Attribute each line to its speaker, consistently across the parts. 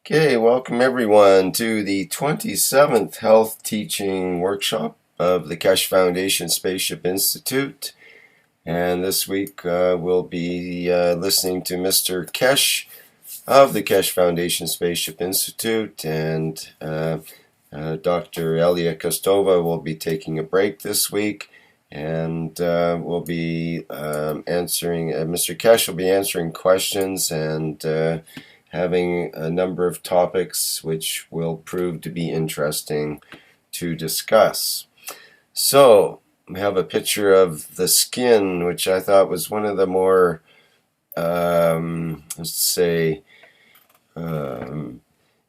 Speaker 1: Okay, welcome everyone to the 27th Health Teaching Workshop of the Keshe Foundation Spaceship Institute. And this week we'll be listening to Mr. Keshe of the Keshe Foundation Spaceship Institute, and Dr. Elia Kostova will be taking a break this week, and we'll be answering, Mr. Keshe will be answering questions and having a number of topics which will prove to be interesting to discuss. So, we have a picture of the skin, which I thought was one of the more, let's say,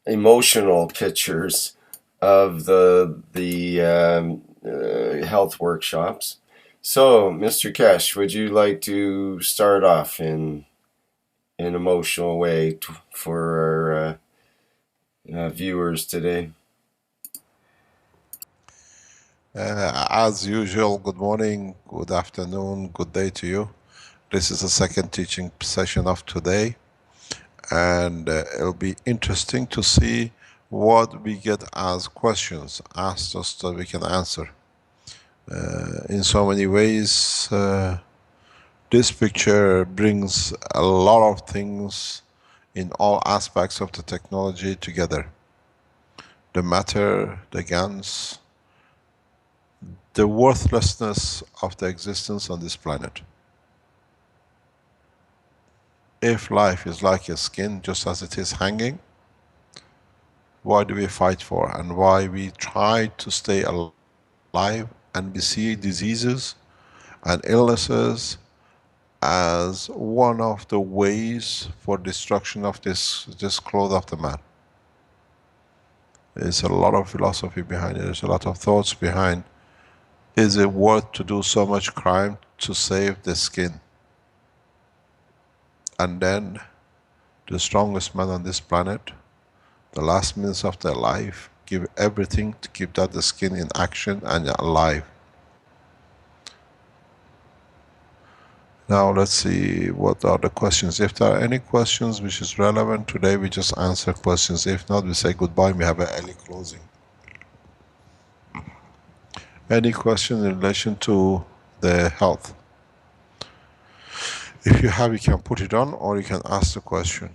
Speaker 1: emotional pictures of the health workshops. So, Mr. Keshe, would you like to start off in an emotional way for our viewers today?
Speaker 2: As usual, good morning, good afternoon, good day to you. This is the second teaching session of today, and it'll be interesting to see what we get as questions asked us that we can answer. In so many ways, this picture brings a lot of things in all aspects of the technology together. The matter, the GANs, the worthlessness of the existence on this planet. If life is like a skin, just as it is hanging, why do we fight for, and why we try to stay alive, and we see diseases and illnesses as one of the ways for destruction of this cloth of the man. There's a lot of philosophy behind it, there's a lot of thoughts behind. Is it worth to do so much crime to save the skin? And then the strongest man on this planet, the last minutes of their life, give everything to keep that the skin in action and alive. Now let's see what are the questions. If there are any questions which is relevant today, we just answer questions. If not, we say goodbye and we have an early closing. Any question in relation to the health? If you have, you can put it on, or you can ask the question.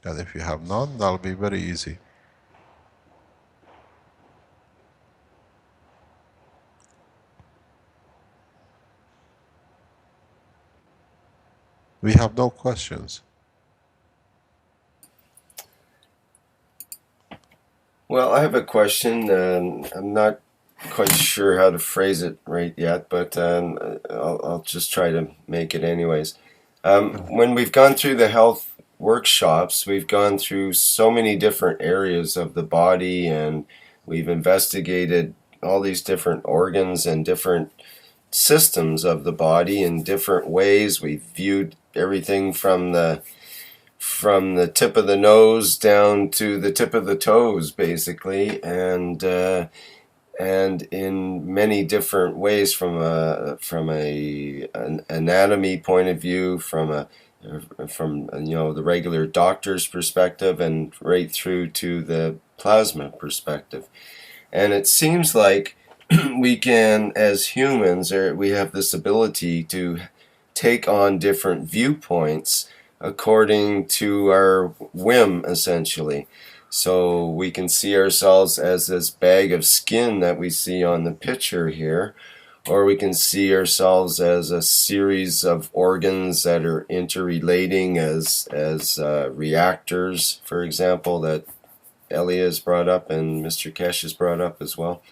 Speaker 2: And if you have none, that'll be very easy. We have no questions.
Speaker 1: Well, I have a question. I'm not quite sure how to phrase it right yet, but I'll just try to make it anyways. When we've gone through the health workshops, we've gone through so many different areas of the body, and we've investigated all these different organs and different systems of the body in different ways. We've viewed everything from the tip of the nose down to the tip of the toes, basically, and in many different ways, from an anatomy point of view, from the regular doctor's perspective, and right through to the plasma perspective. And it seems like we can, as humans, we have this ability to take on different viewpoints according to our whim, essentially. So we can see ourselves as this bag of skin that we see on the picture here, or we can see ourselves as a series of organs that are interrelating as reactors, for example, that Elia has brought up and Mr. Keshe has brought up as well.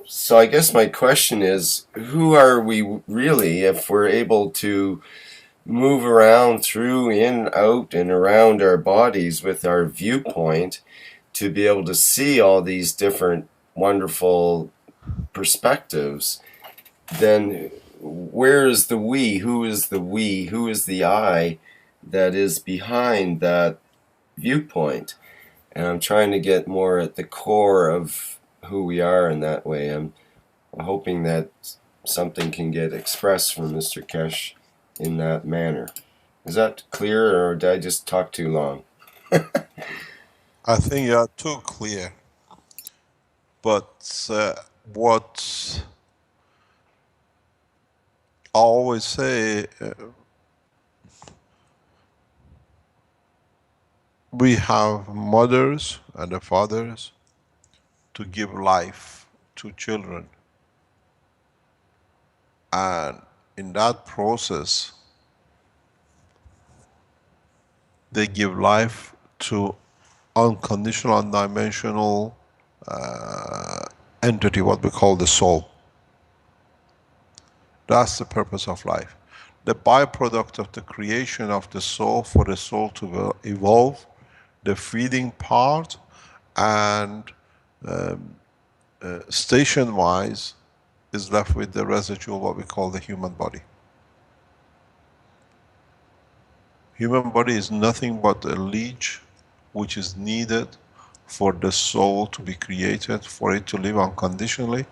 Speaker 1: So I guess my question is, who are we really if we're able to move around through, in, out, and around our bodies with our viewpoint to be able to see all these different wonderful perspectives? Then where is the we? Who is the we? Who is the I that is behind that viewpoint? And I'm trying to get more at the core of who we are in that way. I'm hoping that something can get expressed from Mr. Keshe in that manner. Is that clear, or did I just talk too long?
Speaker 2: I think you are too clear. But what I always say, we have mothers and the fathers to give life to children. And in that process, they give life to unconditional, undimensional entity, what we call the soul. That's the purpose of life. The byproduct of the creation of the soul, for the soul to evolve, the feeding part, and station-wise is left with the residual, what we call the human body. Human body is nothing but a leech which is needed for the soul to be created, for it to live unconditionally,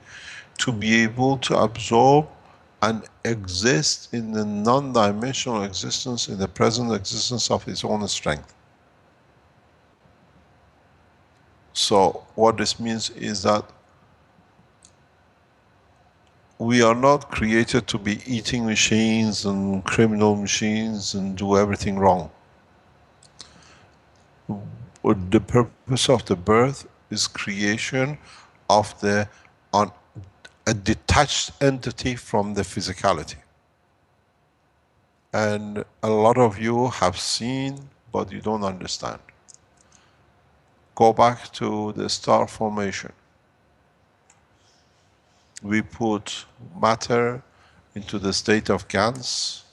Speaker 2: to be able to absorb and exist in the non-dimensional existence, in the present existence of its own strength. So what this means is that we are not created to be eating machines and criminal machines and do everything wrong. The purpose of the birth is creation of a detached entity from the physicality. And a lot of you have seen, but you don't understand. Go back to the star formation. We put matter into the state of GANs,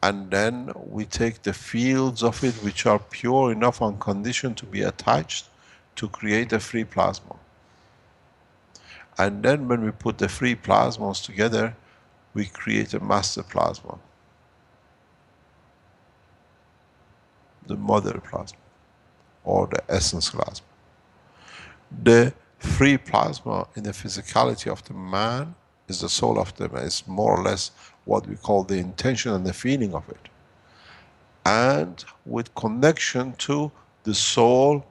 Speaker 2: and then we take the fields of it which are pure enough and conditioned to be attached to create a free plasma. And then when we put the free plasmas together, we create a master plasma, the mother plasma, or the essence plasma. The free plasma in the physicality of the man is the soul of the man. It's more or less what we call the intention and the feeling of it. And with connection to the soul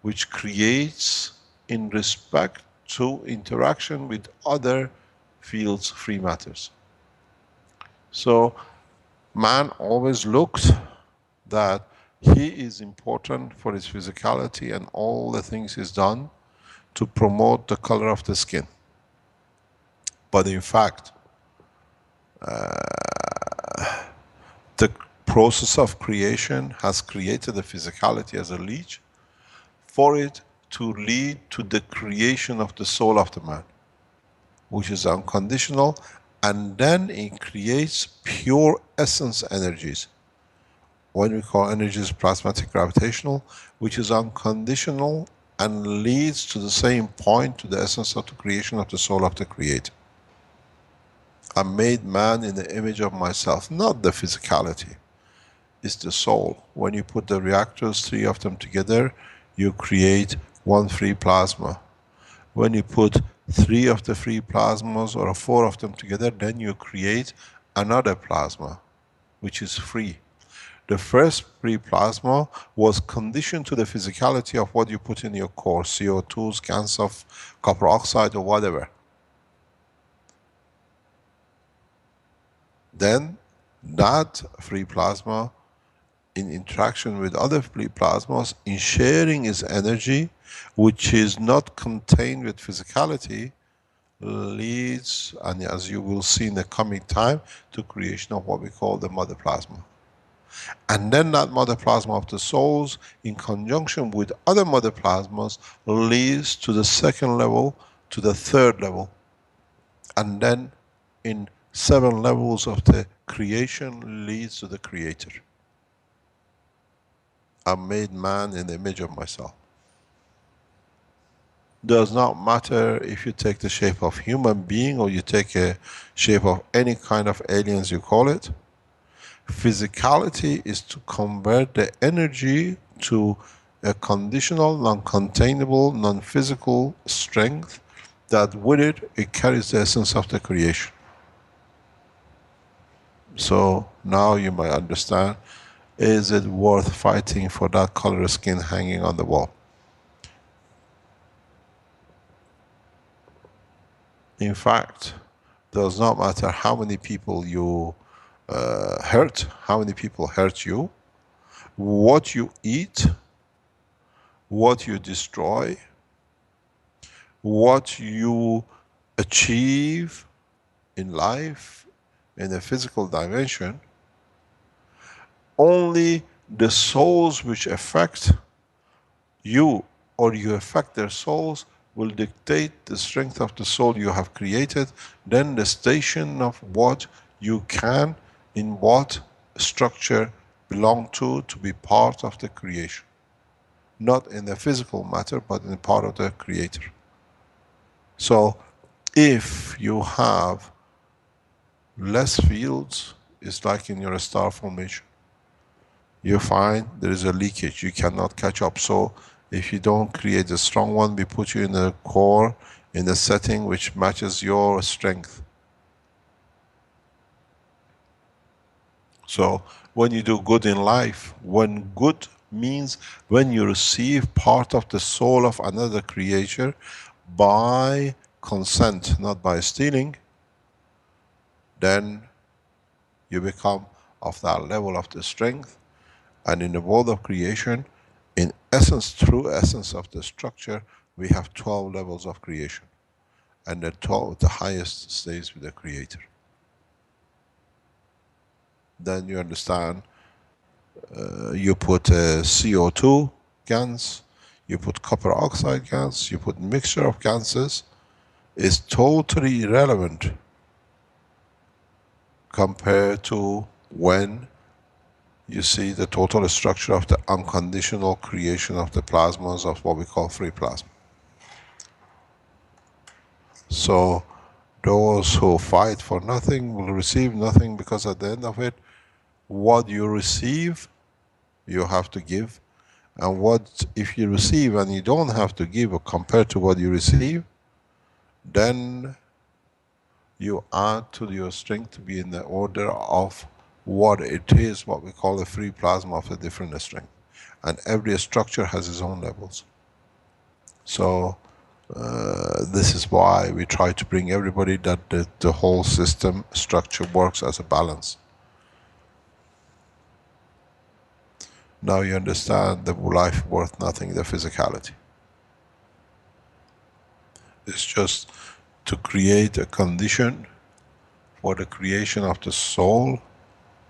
Speaker 2: which creates in respect to interaction with other fields, free matters. So man always looked that he is important for his physicality, and all the things he's done to promote the color of the skin. But in fact, the process of creation has created the physicality as a leech for it to lead to the creation of the soul of the man, which is unconditional, and then it creates pure essence energies. What we call energies plasmatic gravitational, which is unconditional and leads to the same point, to the essence of the creation of the soul of the Creator. I made man in the image of myself, not the physicality. It's the soul. When you put the reactors, 3 of them together, you create one free plasma. When you put 3 of the free plasmas or 4 of them together, then you create another plasma, which is free. The first free plasma was conditioned to the physicality of what you put in your core, CO2, GANs of copper oxide or whatever. Then that free plasma, in interaction with other free plasmas, in sharing its energy, which is not contained with physicality, leads, and as you will see in the coming time, to creation of what we call the mother plasma. And then that mother plasma of the souls, in conjunction with other mother plasmas, leads to the second level, to the third level. And then in 7 levels of the creation leads to the Creator. I made man in the image of myself. Does not matter if you take the shape of human being or you take a shape of any kind of aliens you call it. Physicality is to convert the energy to a conditional, non-containable, non-physical strength that with it, it carries the essence of the creation. So now you might understand, is it worth fighting for that color skin hanging on the wall? In fact, does not matter how many people you hurt, how many people hurt you, what you eat, what you destroy, what you achieve in life, in a physical dimension, only the souls which affect you or you affect their souls will dictate the strength of the soul you have created, then the station of what you can, in what structure belong to be part of the creation. Not in the physical matter, but in the part of the creator. So, if you have less fields, it's like in your star formation. You find there is a leakage, you cannot catch up. So if you don't create a strong one, we put you in a core, in a setting which matches your strength. So when you do good in life, when good means when you receive part of the soul of another creature by consent, not by stealing, then you become of that level of the strength. And in the world of creation, in essence, true essence of the structure, we have 12 levels of creation. And the highest stays with the creator. Then you understand, you put CO2 GANs, you put copper oxide GANs, you put mixture of gases, is totally irrelevant compared to when you see the total structure of the unconditional creation of the plasmas of what we call free plasma. So those who fight for nothing will receive nothing, because at the end of it, what you receive, you have to give. And what if you receive and you don't have to give, or compared to what you receive, then you add to your strength to be in the order of what it is, what we call a free plasma of a different strength. And every structure has its own levels. So this is why we try to bring everybody that the whole system structure works as a balance. Now you understand the life worth nothing, the physicality. It's just to create a condition for the creation of the soul,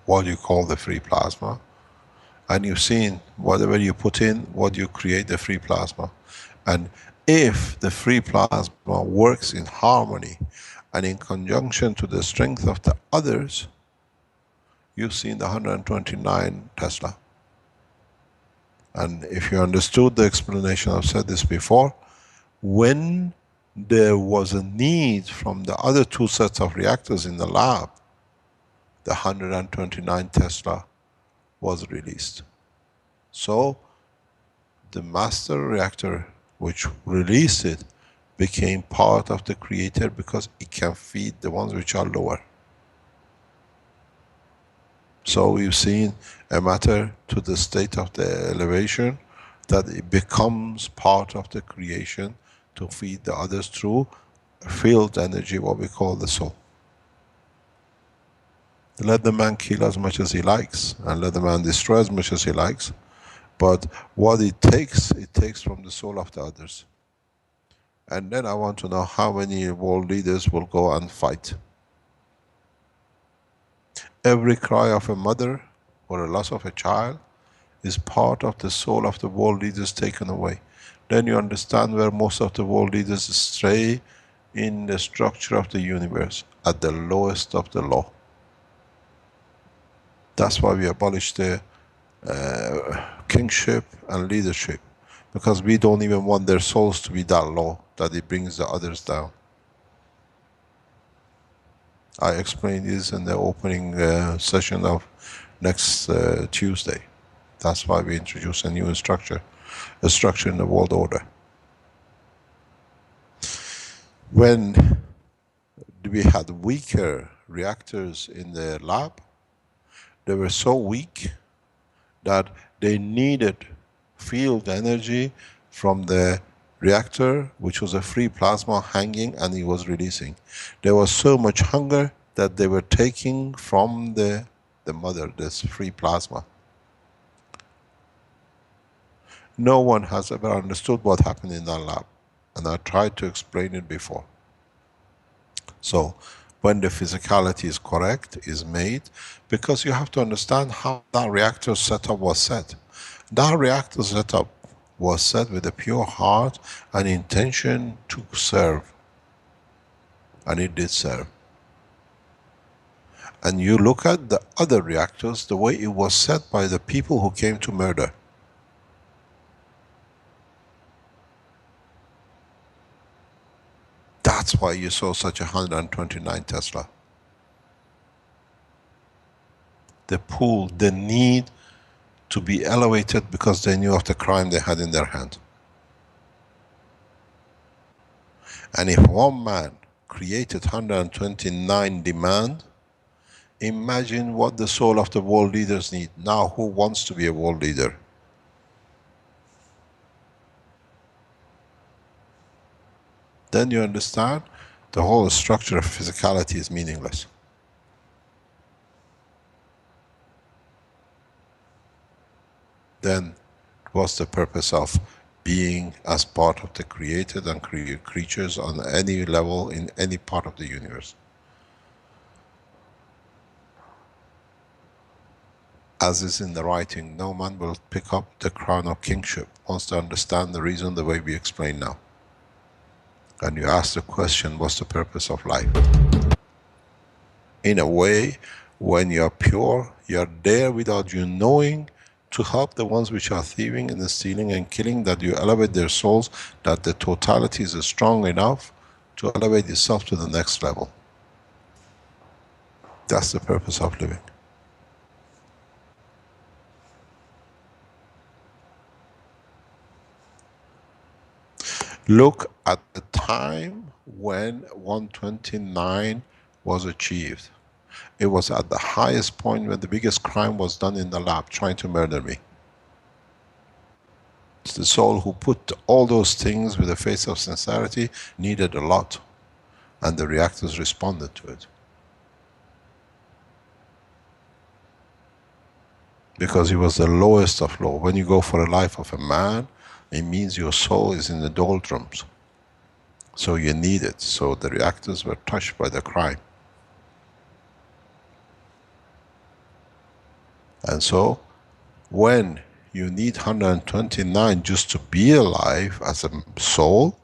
Speaker 2: what you call the free plasma. And you've seen whatever you put in, what you create, the free plasma. And if the free plasma works in harmony and in conjunction to the strength of the others, you've seen the 129 Tesla. And if you understood the explanation, I've said this before, when there was a need from the other two sets of reactors in the lab, the 129 Tesla was released. So the master reactor which released it became part of the creator, because it can feed the ones which are lower. So we've seen a matter to the state of the elevation, that it becomes part of the creation to feed the others through field energy, what we call the soul. Let the man kill as much as he likes, and let the man destroy as much as he likes, but what it takes from the soul of the others. And then I want to know how many world leaders will go and fight. Every cry of a mother or a loss of a child is part of the soul of the world leaders taken away. Then you understand where most of the world leaders stray in the structure of the universe, at the lowest of the low. That's why we abolished the kingship and leadership, because we don't even want their souls to be that low that it brings the others down. I explained this in the opening session of next Tuesday. That's why we introduce a new structure, a structure in the world order. When we had weaker reactors in the lab, They were so weak that they needed field energy from the reactor, which was a free plasma hanging, and it was releasing. There was so much hunger that they were taking from the mother, this free plasma. No one has ever understood what happened in that lab, and I tried to explain it before. So when the physicality is correct, is made, because you have to understand how that reactor setup was set. That reactor setup was set with a pure heart and intention to serve, and it did serve. And you look at the other reactors, the way it was set by the people who came to murder. That's why you saw such 129 Tesla. The pull, the need to be elevated because they knew of the crime they had in their hand. And if one man created 129 demand, imagine what the soul of the world leaders need. Now who wants to be a world leader? Then you understand the whole structure of physicality is meaningless. Then what's the purpose of being as part of the created and creatures on any level in any part of the universe? As is in the writing, no man will pick up the crown of kingship once they understand the reason the way we explain now. And you ask the question, what's the purpose of life? In a way, when you are pure, you are there without you knowing, to help the ones which are thieving and stealing and killing, that you elevate their souls, that the totality is strong enough to elevate itself to the next level. That's the purpose of living. Look at the time when 129 was achieved. It was at the highest point when the biggest crime was done in the lab, trying to murder me. It's the soul who put all those things with a face of sincerity needed a lot, and the reactors responded to it. Because it was the lowest of low. When you go for a life of a man, it means your soul is in the doldrums. So you need it. So the reactors were touched by the crime. And so, when you need 129 just to be alive as a soul,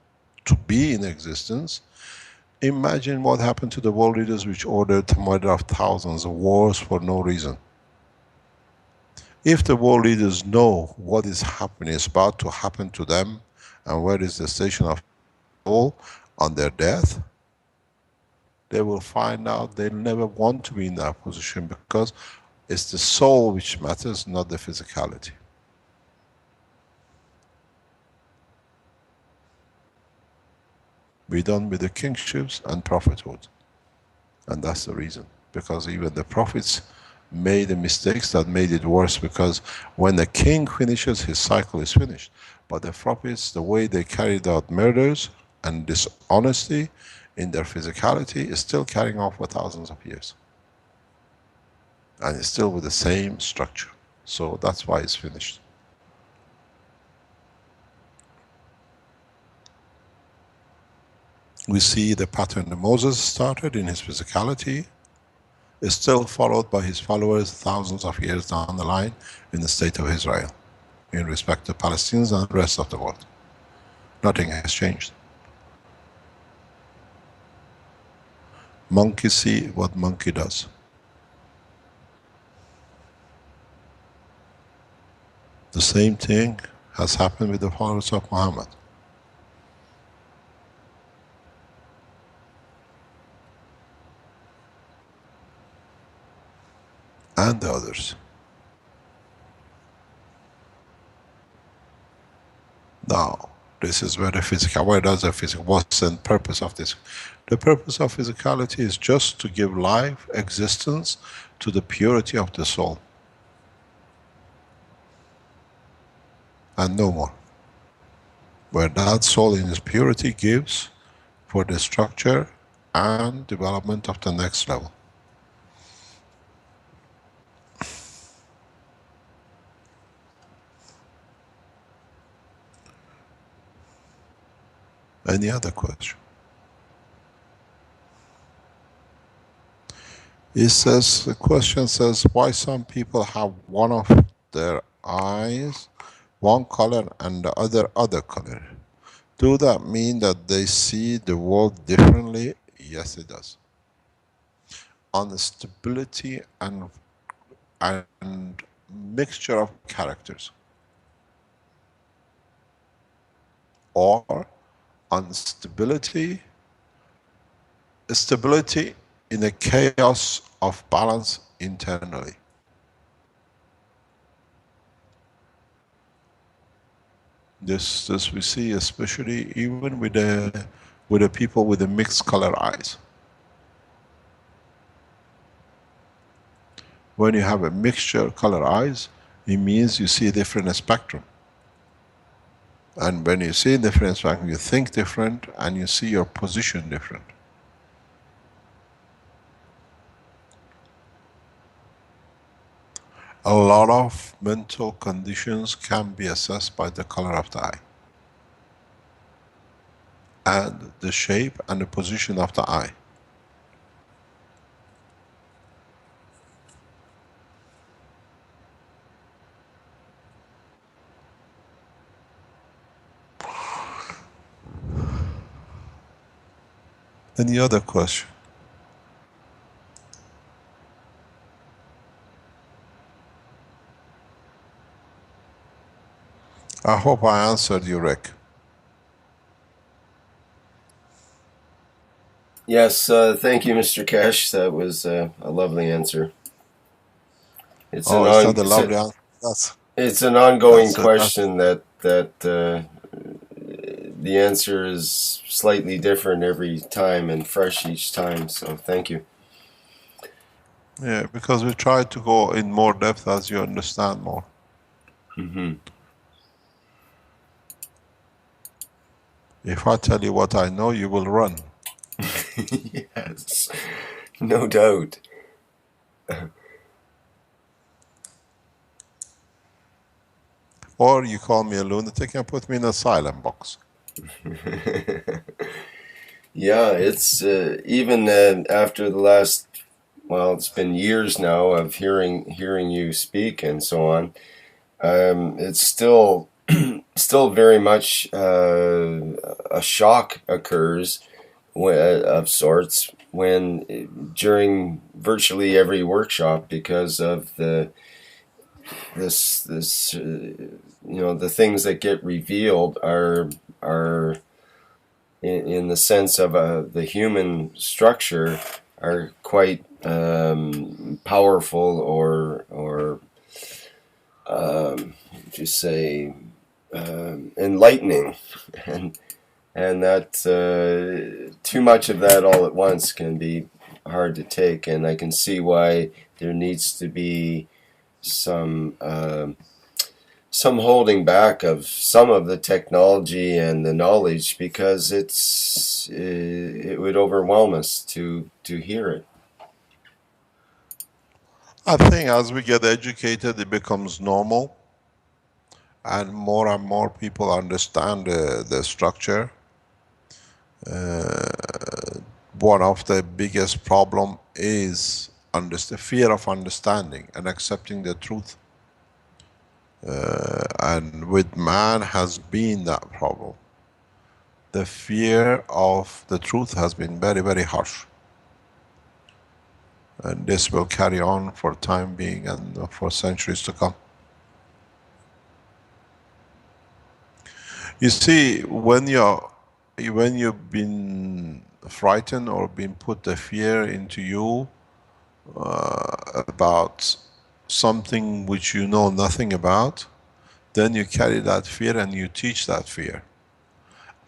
Speaker 2: to be in existence, imagine what happened to the world leaders which ordered the murder of thousands of wars for no reason. If the world leaders know what is happening, is about to happen to them, and where is the station of soul on their death, they will find out they'll never want to be in that position, because it's the soul which matters, not the physicality. We're done with the kingships and prophethood. And that's the reason. Because even the prophets made the mistakes that made it worse, because when the king finishes, his cycle is finished. But the prophets, the way they carried out murders and dishonesty in their physicality, is still carrying on for thousands of years. And it's still with the same structure. So that's why it's finished. We see the pattern that Moses started in his physicality is still followed by his followers thousands of years down the line in the state of Israel, in respect to Palestinians and the rest of the world. Nothing has changed. Monkey see what monkey does. The same thing has happened with the followers of Muhammad. And the others. Now, This is where the physical, where does the physical, what's the purpose of this? The purpose of physicality is just to give life, existence to the purity of the soul. And no more. Where that soul in its purity gives for the structure and development of the next level. Any other question? It says, the question says, why some people have one of their eyes one color and the other color? Do that mean that they see the world differently? Yes, it does. On stability and mixture of characters, or on stability in a chaos of balance internally. This we see especially even with the people with the mixed color eyes. When you have a mixture color eyes, it means you see a different spectrum. And when you see a different spectrum, you think different and you see your position different. A lot of mental conditions can be assessed by the color of the eye and the shape and the position of the eye. Any other question? I hope I answered you, Rick.
Speaker 1: Yes, thank you, Mr. Cash. That was a lovely answer. It's
Speaker 2: Oh,
Speaker 1: an
Speaker 2: it's not
Speaker 1: on
Speaker 2: a
Speaker 1: it's, a,
Speaker 2: lovely answer.
Speaker 1: it's an ongoing
Speaker 2: That's
Speaker 1: question that the answer is slightly different every time and fresh each time. So thank you.
Speaker 2: yeah, because we try to go in more depth as you understand more.
Speaker 1: Mm-hmm.
Speaker 2: If I tell you what I know, you will run.
Speaker 1: Yes, no doubt.
Speaker 2: Or you call me a lunatic and put me in a silent box.
Speaker 1: Yeah, it's even after the last, well, it's been years now of hearing you speak and so on. It's still still very much a shock occurs of sorts when during virtually every workshop, because of this the things that get revealed are in the sense of the human structure are quite powerful or just say enlightening, and that too much of that all at once can be hard to take, and I can see why there needs to be some holding back of some of the technology and the knowledge, because it would overwhelm us to hear it.
Speaker 2: I think as we get educated, it becomes normal, and more people understand the structure. One of the biggest problem is the fear of understanding and accepting the truth. And with man has been that problem. The fear of the truth has been very, very harsh. And this will carry on for time being and for centuries to come. You see, when you've been frightened or been put the fear into you about something which you know nothing about, then you carry that fear and you teach that fear.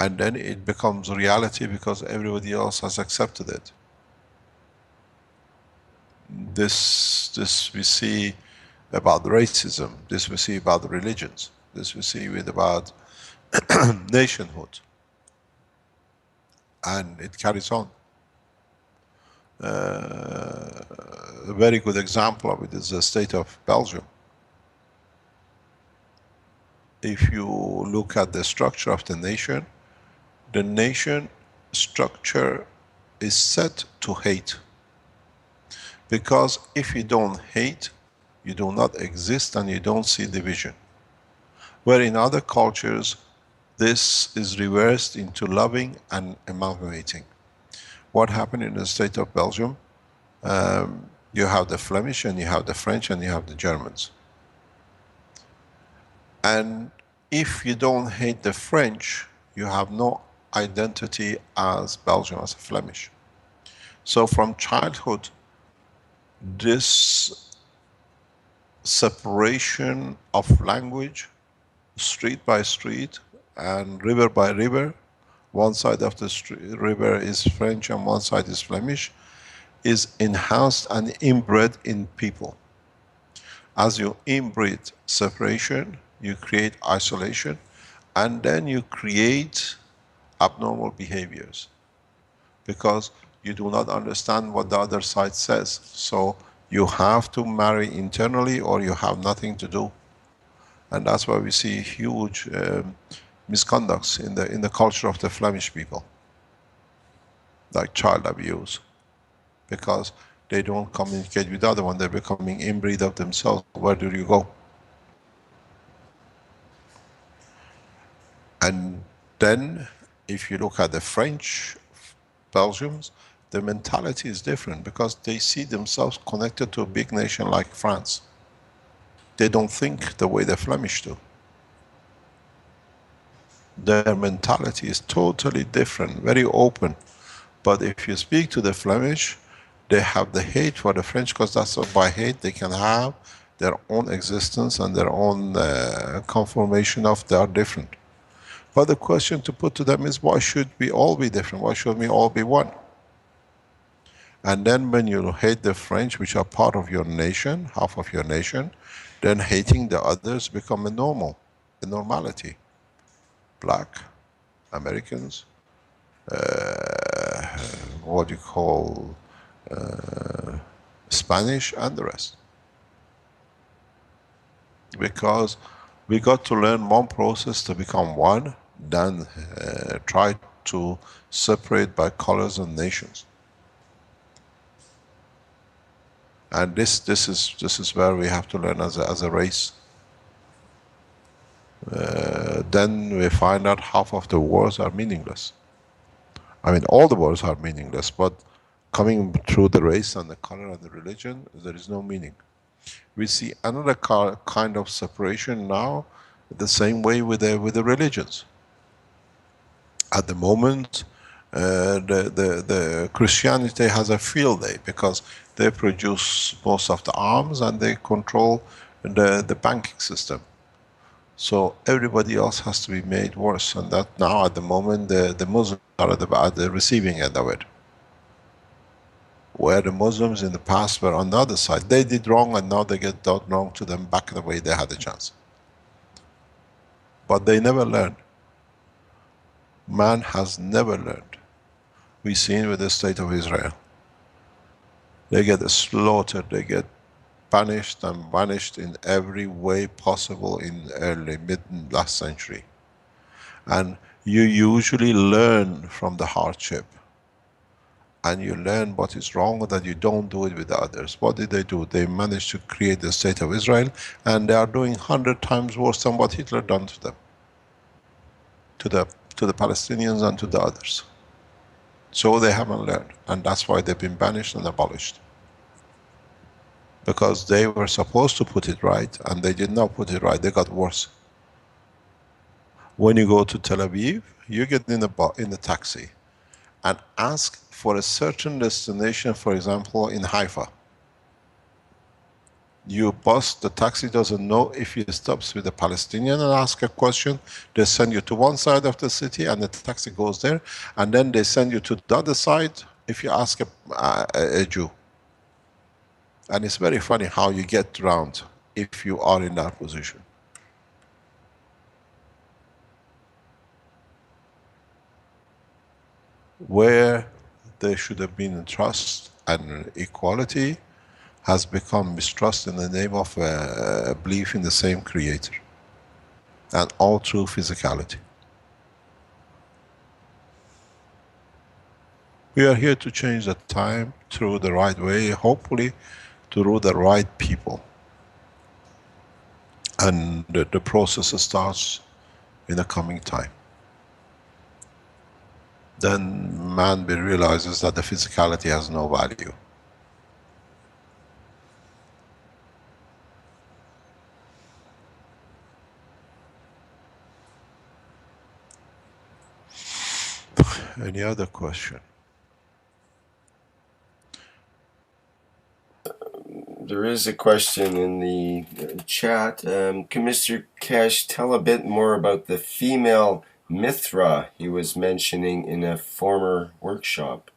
Speaker 2: And then it becomes reality because everybody else has accepted it. This we see about racism, this we see about the religions, this we see with about nationhood, and it carries on. A very good example of it is the state of Belgium. If you look at the structure of the nation structure is set to hate. Because if you don't hate, you do not exist and you don't see division. Where in other cultures, this is reversed into loving and amalgamating. What happened in the state of Belgium? You have the Flemish and you have the French and you have the Germans. And if you don't hate the French, you have no identity as Belgian, as a Flemish. So from childhood, this separation of language, street by street and river by river, one side of the river is French and one side is Flemish, is enhanced and inbred in people. As you inbreed separation, you create isolation, and then you create abnormal behaviors because you do not understand what the other side says. So you have to marry internally or you have nothing to do. And that's why we see huge misconducts in the culture of the Flemish people, like child abuse, because they don't communicate with the other one, they're becoming inbreed of themselves. Where do you go? And then, if you look at the French Belgians, the mentality is different because they see themselves connected to a big nation like France. They don't think the way the Flemish do. Their mentality is totally different, very open. But if you speak to the Flemish, they have the hate for the French because that's what by hate they can have their own existence and their own confirmation of they are different. But the question to put to them is, why should we all be different? Why should we all be one? And then when you hate the French, which are part of your nation, half of your nation, then hating the others become a normality. Black, Americans, what you call Spanish, and the rest. Because we got to learn one process to become one, then try to separate by colors and nations. And this is where we have to learn as a race. Then we find out half of the wars are meaningless. I mean, all the wars are meaningless, but coming through the race and the color and the religion, there is no meaning. We see another kind of separation now, the same way with the religions. At the moment, the Christianity has a field day because they produce most of the arms and they control the banking system. So everybody else has to be made worse, and that now at the moment the Muslims are at the receiving end of it. Where the Muslims in the past were on the other side. They did wrong and now they get done wrong to them back the way they had a chance. But they never learned. Man has never learned. We've seen with the state of Israel. They get slaughtered, they get banished and vanished in every way possible in early, mid, last century. And you usually learn from the hardship. And you learn what is wrong, that you don't do it with the others. What did they do? They managed to create the state of Israel, and they are doing 100 times worse than what Hitler done to them. To the Palestinians and to the others. So they haven't learned, and that's why they've been banished and abolished. Because they were supposed to put it right, and they did not put it right, they got worse. When you go to Tel Aviv, you get in the taxi, and ask for a certain destination, for example, in Haifa. You bus, the taxi doesn't know if he stops with a Palestinian and asks a question. They send you to one side of the city and the taxi goes there. And then they send you to the other side if you ask a Jew. And it's very funny how you get around if you are in that position. Where there should have been trust and equality has become mistrust in the name of belief in the same creator. And all through physicality. We are here to change the time through the right way, hopefully through the right people. And the process starts in the coming time. Then man realizes that the physicality has no value. Any other question?
Speaker 1: There is a question in the chat. Can Mr. Keshe tell a bit more about the female Mithra he was mentioning in a former workshop?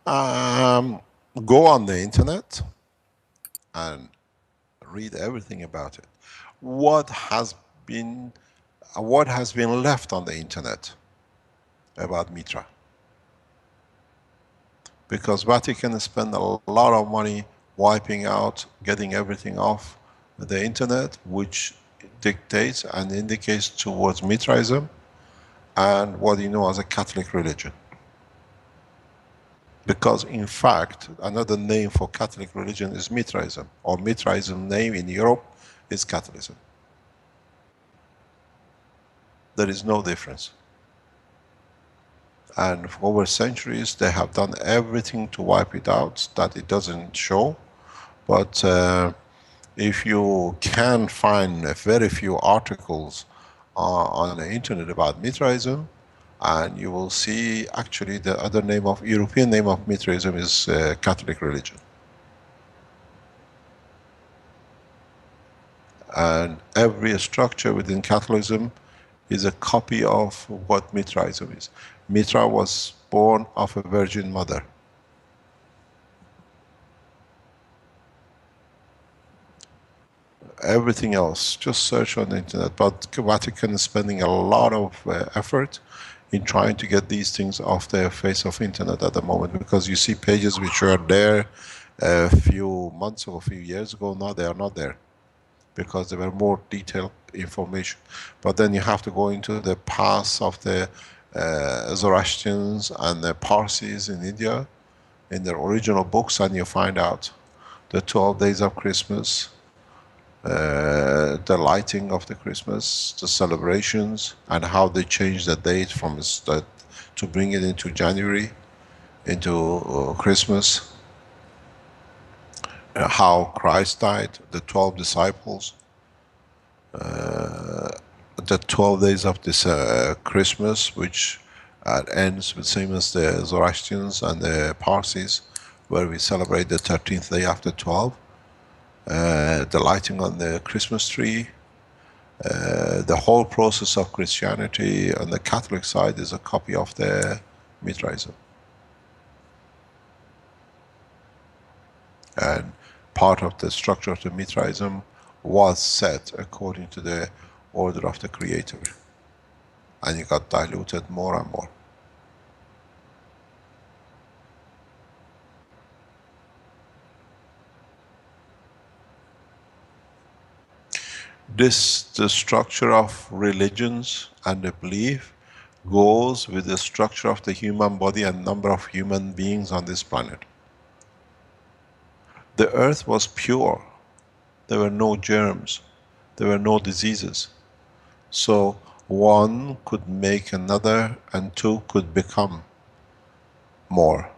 Speaker 2: Go on the internet and read everything about it. What has been left on the internet about Mitra? Because Vatican spend a lot of money wiping out, getting everything off the internet, which dictates and indicates towards Mitraism and what you know as a Catholic religion. Because in fact, another name for Catholic religion is Mitraism, or Mitraism name in Europe is Catholicism. There is no difference. And for over centuries, they have done everything to wipe it out, that it doesn't show. But if you can find very few articles on the internet about Mithraism, and you will see actually the other name of, European name of Mithraism is Catholic religion. And every structure within Catholicism is a copy of what Mithraism is. Mithra was born of a virgin mother. Everything else, just search on the internet. But Vatican is spending a lot of effort in trying to get these things off the face of internet at the moment, because you see pages which were there a few months or a few years ago, now they are not there, because there were more detailed information. But then you have to go into the past of the Zoroastrians and the Parsis in India, in their original books, and you find out the 12 days of Christmas, the lighting of the Christmas, the celebrations, and how they changed the date from to bring it into January, into Christmas, how Christ died, the 12 disciples, the 12 days of this Christmas, which ends with same as the Zoroastrians and the Parsis, where we celebrate the 13th day after 12. The lighting on the Christmas tree, the whole process of Christianity on the Catholic side is a copy of the Mithraism. And part of the structure of the Mithraism was set according to the order of the Creator. And it got diluted more and more. The structure of religions and the belief goes with the structure of the human body and number of human beings on this planet. The earth was pure. There were no germs. There were no diseases. So one could make another, and two could become more.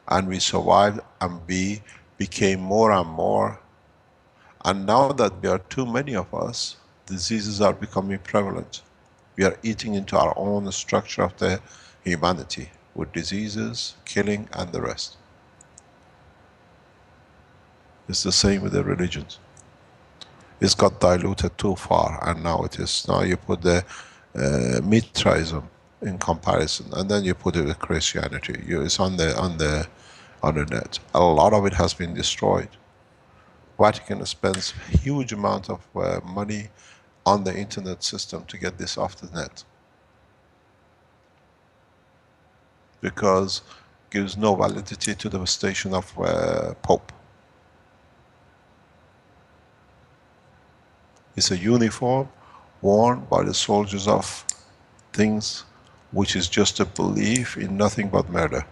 Speaker 2: And we survived, and we became more and more. And now that there are too many of us, diseases are becoming prevalent. We are eating into our own structure of the humanity, with diseases, killing, and the rest. It's the same with the religions. It's got diluted too far, and now it is. Now you put the Mithraism in comparison, and then you put it with Christianity. It's on the net. A lot of it has been destroyed. Vatican spends huge amount of money on the internet system to get this off the net, because it gives no validity to the station of Pope. It's a uniform worn by the soldiers of things which is just a belief in nothing but murder.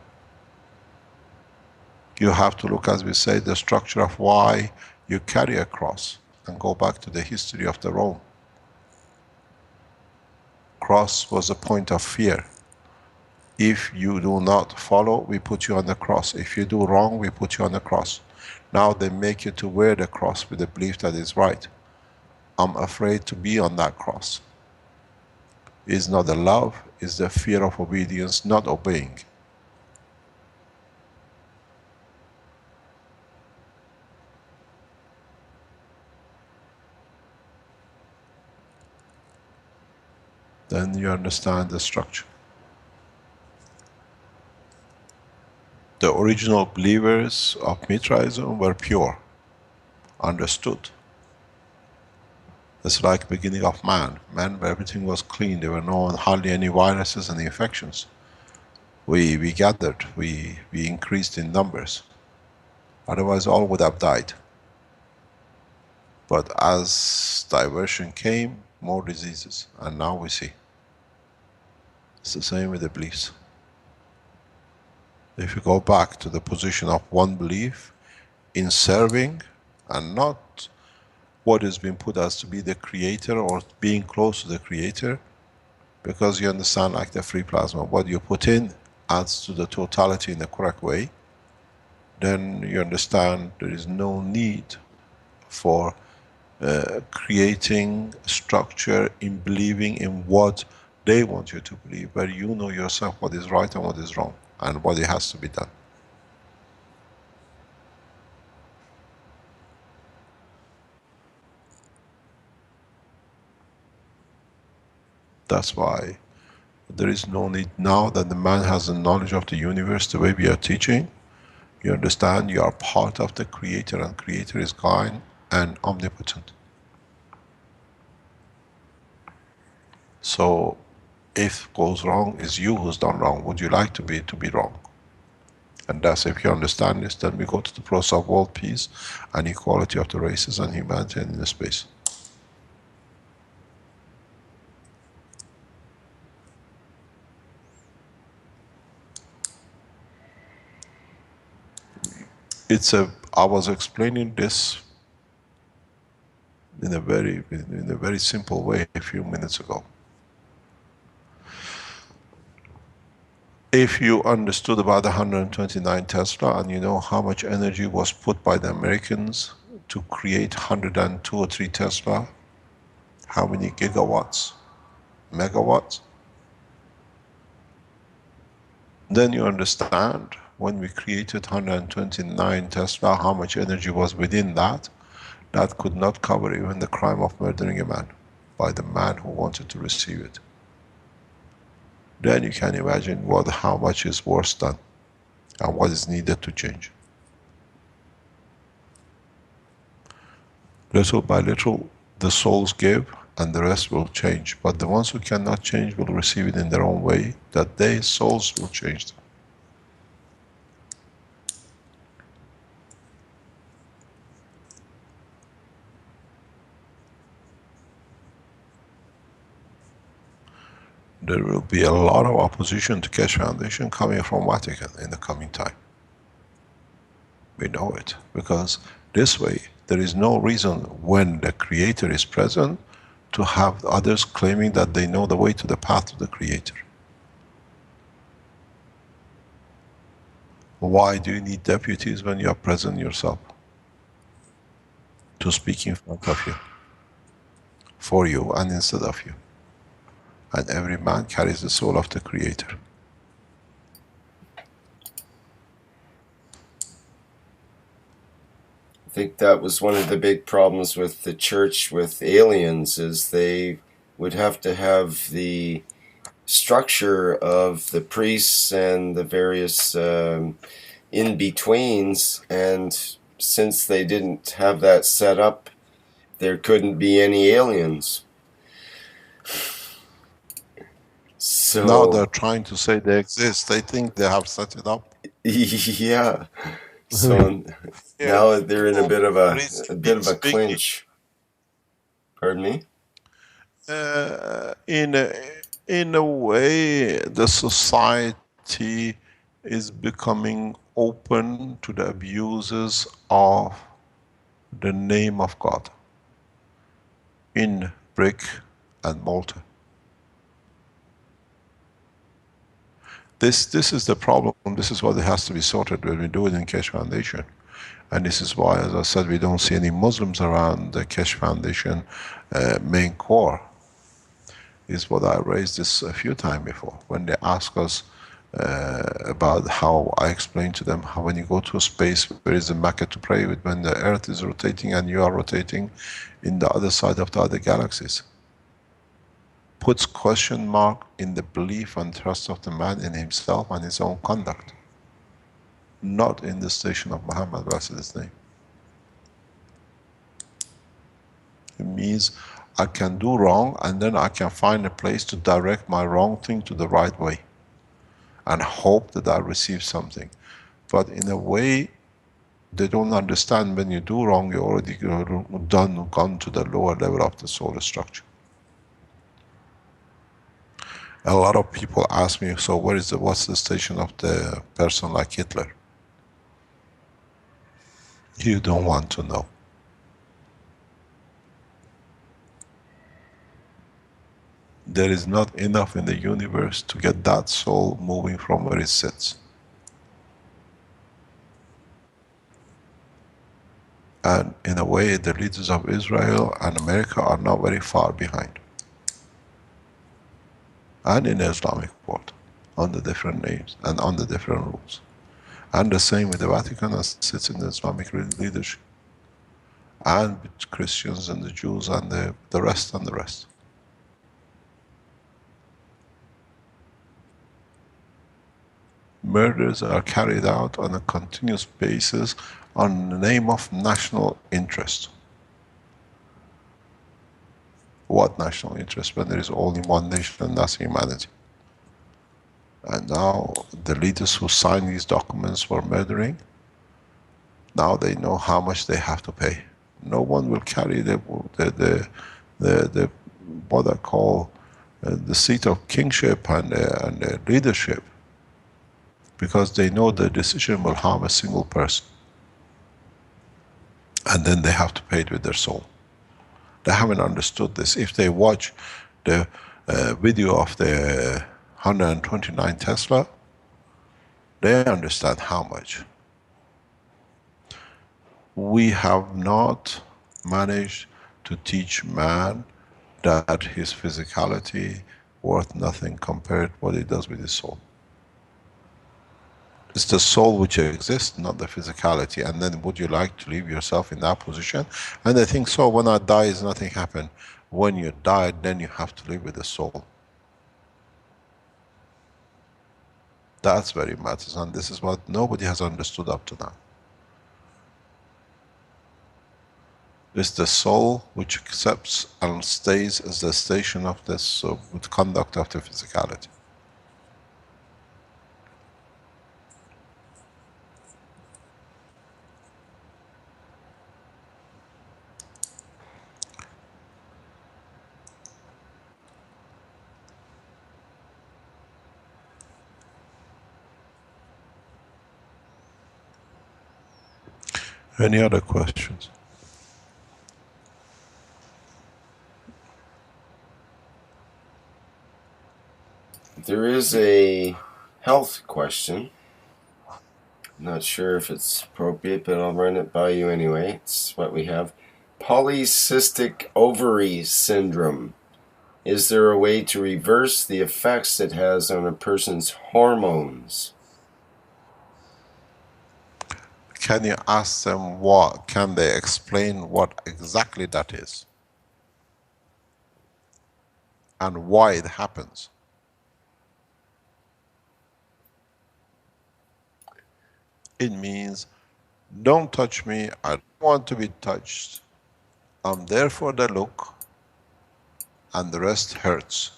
Speaker 2: You have to look, as we say, the structure of why you carry a cross, and go back to the history of the Rome. Cross was a point of fear. If you do not follow, we put you on the cross. If you do wrong, we put you on the cross. Now they make you to wear the cross with the belief that is right. I'm afraid to be on that cross. It's not the love, it's the fear of obedience, not obeying. Then you understand the structure. The original believers of Mithraism were pure, understood. It's like beginning of man. Man, where everything was clean. There were hardly any viruses and infections. We gathered, we increased in numbers. Otherwise all would have died. But as diversion came, more diseases. And now we see. It's the same with the beliefs. If you go back to the position of one belief in serving, and not what has been put as to be the creator or being close to the creator, because you understand, like the free plasma, what you put in adds to the totality in the correct way, then you understand there is no need for creating structure in believing in what they want you to believe, but you know yourself what is right and what is wrong, and what it has to be done. That's why there is no need now that the man has the knowledge of the universe the way we are teaching. You understand you are part of the creator, and creator is kind and omnipotent. So if goes wrong, it's you who's done wrong. Would you like to be wrong? And that's, if you understand this, then we go to the process of world peace and equality of the races and humanity in the space. I was explaining this in a very simple way a few minutes ago. If you understood about the 129 Tesla, and you know how much energy was put by the Americans to create 102 or 3 Tesla, how many gigawatts, megawatts, then you understand when we created 129 Tesla, how much energy was within that. That could not cover even the crime of murdering a man by the man who wanted to receive it. Then you can imagine how much is worse done and what is needed to change. Little by little, the souls give and the rest will change. But the ones who cannot change will receive it in their own way, that their souls will change them. There will be a lot of opposition to Keshe Foundation coming from Vatican in the coming time. We know it, because this way there is no reason when the Creator is present to have others claiming that they know the way to the path of the Creator. Why do you need deputies when you are present yourself to speak in front of you, for you and instead of you? And every man carries the soul of the Creator.
Speaker 1: think that was one of the big problems with the church with aliens, is they would have to have the structure of the priests and the various in-betweens, and since they didn't have that set up, there couldn't be any aliens.
Speaker 2: Now they're
Speaker 1: So,
Speaker 2: trying to say they exist. They think they have set it up.
Speaker 1: yeah. So
Speaker 2: Yeah,
Speaker 1: now they're in a bit of
Speaker 2: realistically
Speaker 1: a
Speaker 2: speaking,
Speaker 1: clinch. Pardon me?
Speaker 2: uh, in a, in a way, the society is becoming open to the abuses of the name of God in brick and mortar. This is the problem. This is what has to be sorted when we do it in Keshe Foundation. And this is why, as I said, we don't see any Muslims around the Keshe Foundation main core. Is what I raised this a few times before. When they ask us about how I explain to them how when you go to a space where is a Mecca to pray with, when the earth is rotating and you are rotating in the other side of the other galaxies. Puts question mark in the belief and trust of the man in himself and his own conduct. Not in the station of Muhammad, blessed his name. It means I can do wrong and then I can find a place to direct my wrong thing to the right way and hope that I receive something. But in a way, they don't understand when you do wrong, you're already gone to the lower level of the solar structure. A lot of people ask me, so what's the station of the person like Hitler? You don't want to know. There is not enough in the universe to get that soul moving from where it sits. And in a way, the leaders of Israel and America are not very far behind. And in the Islamic world, on the different names and on the different rules. And the same with the Vatican as sits in the Islamic leadership. And with Christians and the Jews and the rest and the rest. Murders are carried out on a continuous basis on the name of national interest. What national interest when there is only one nation and that's humanity? And now the leaders who sign these documents for murdering, now they know how much they have to pay. No one will carry the what I call the seat of kingship and the leadership, because they know the decision will harm a single person. And then they have to pay it with their soul. They haven't understood this. If they watch the video of the 129 Tesla, they understand how much. We have not managed to teach man that his physicality worth nothing compared to what he does with his soul. It's the soul which exists, not the physicality. And then would you like to leave yourself in that position? And they think, so when I die, is nothing happened. When you die, then you have to live with the soul. That's where it matters, and this is what nobody has understood up to now. It's the soul which accepts and stays as the station of this with conduct of the physicality. Any other questions?
Speaker 1: There is a health question. I'm not sure if it's appropriate, but I'll run it by you anyway. It's what we have. Polycystic ovary syndrome. Is there a way to reverse the effects it has on a person's hormones?
Speaker 2: Can you ask them what, can they explain what exactly that is? And why it happens? It means, don't touch me, I don't want to be touched. I'm there for the look, and the rest hurts.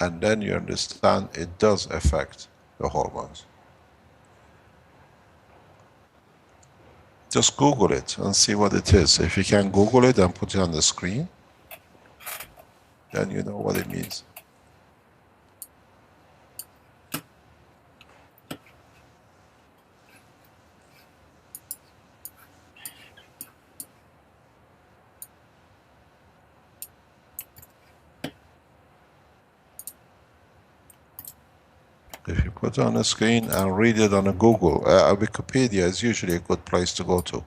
Speaker 2: And then you understand it does affect the hormones. Just Google it and see what it is. If you can Google it and put it on the screen, then you know what it means. If you put it on a screen and read it on a Google, Wikipedia is usually a good place to go to.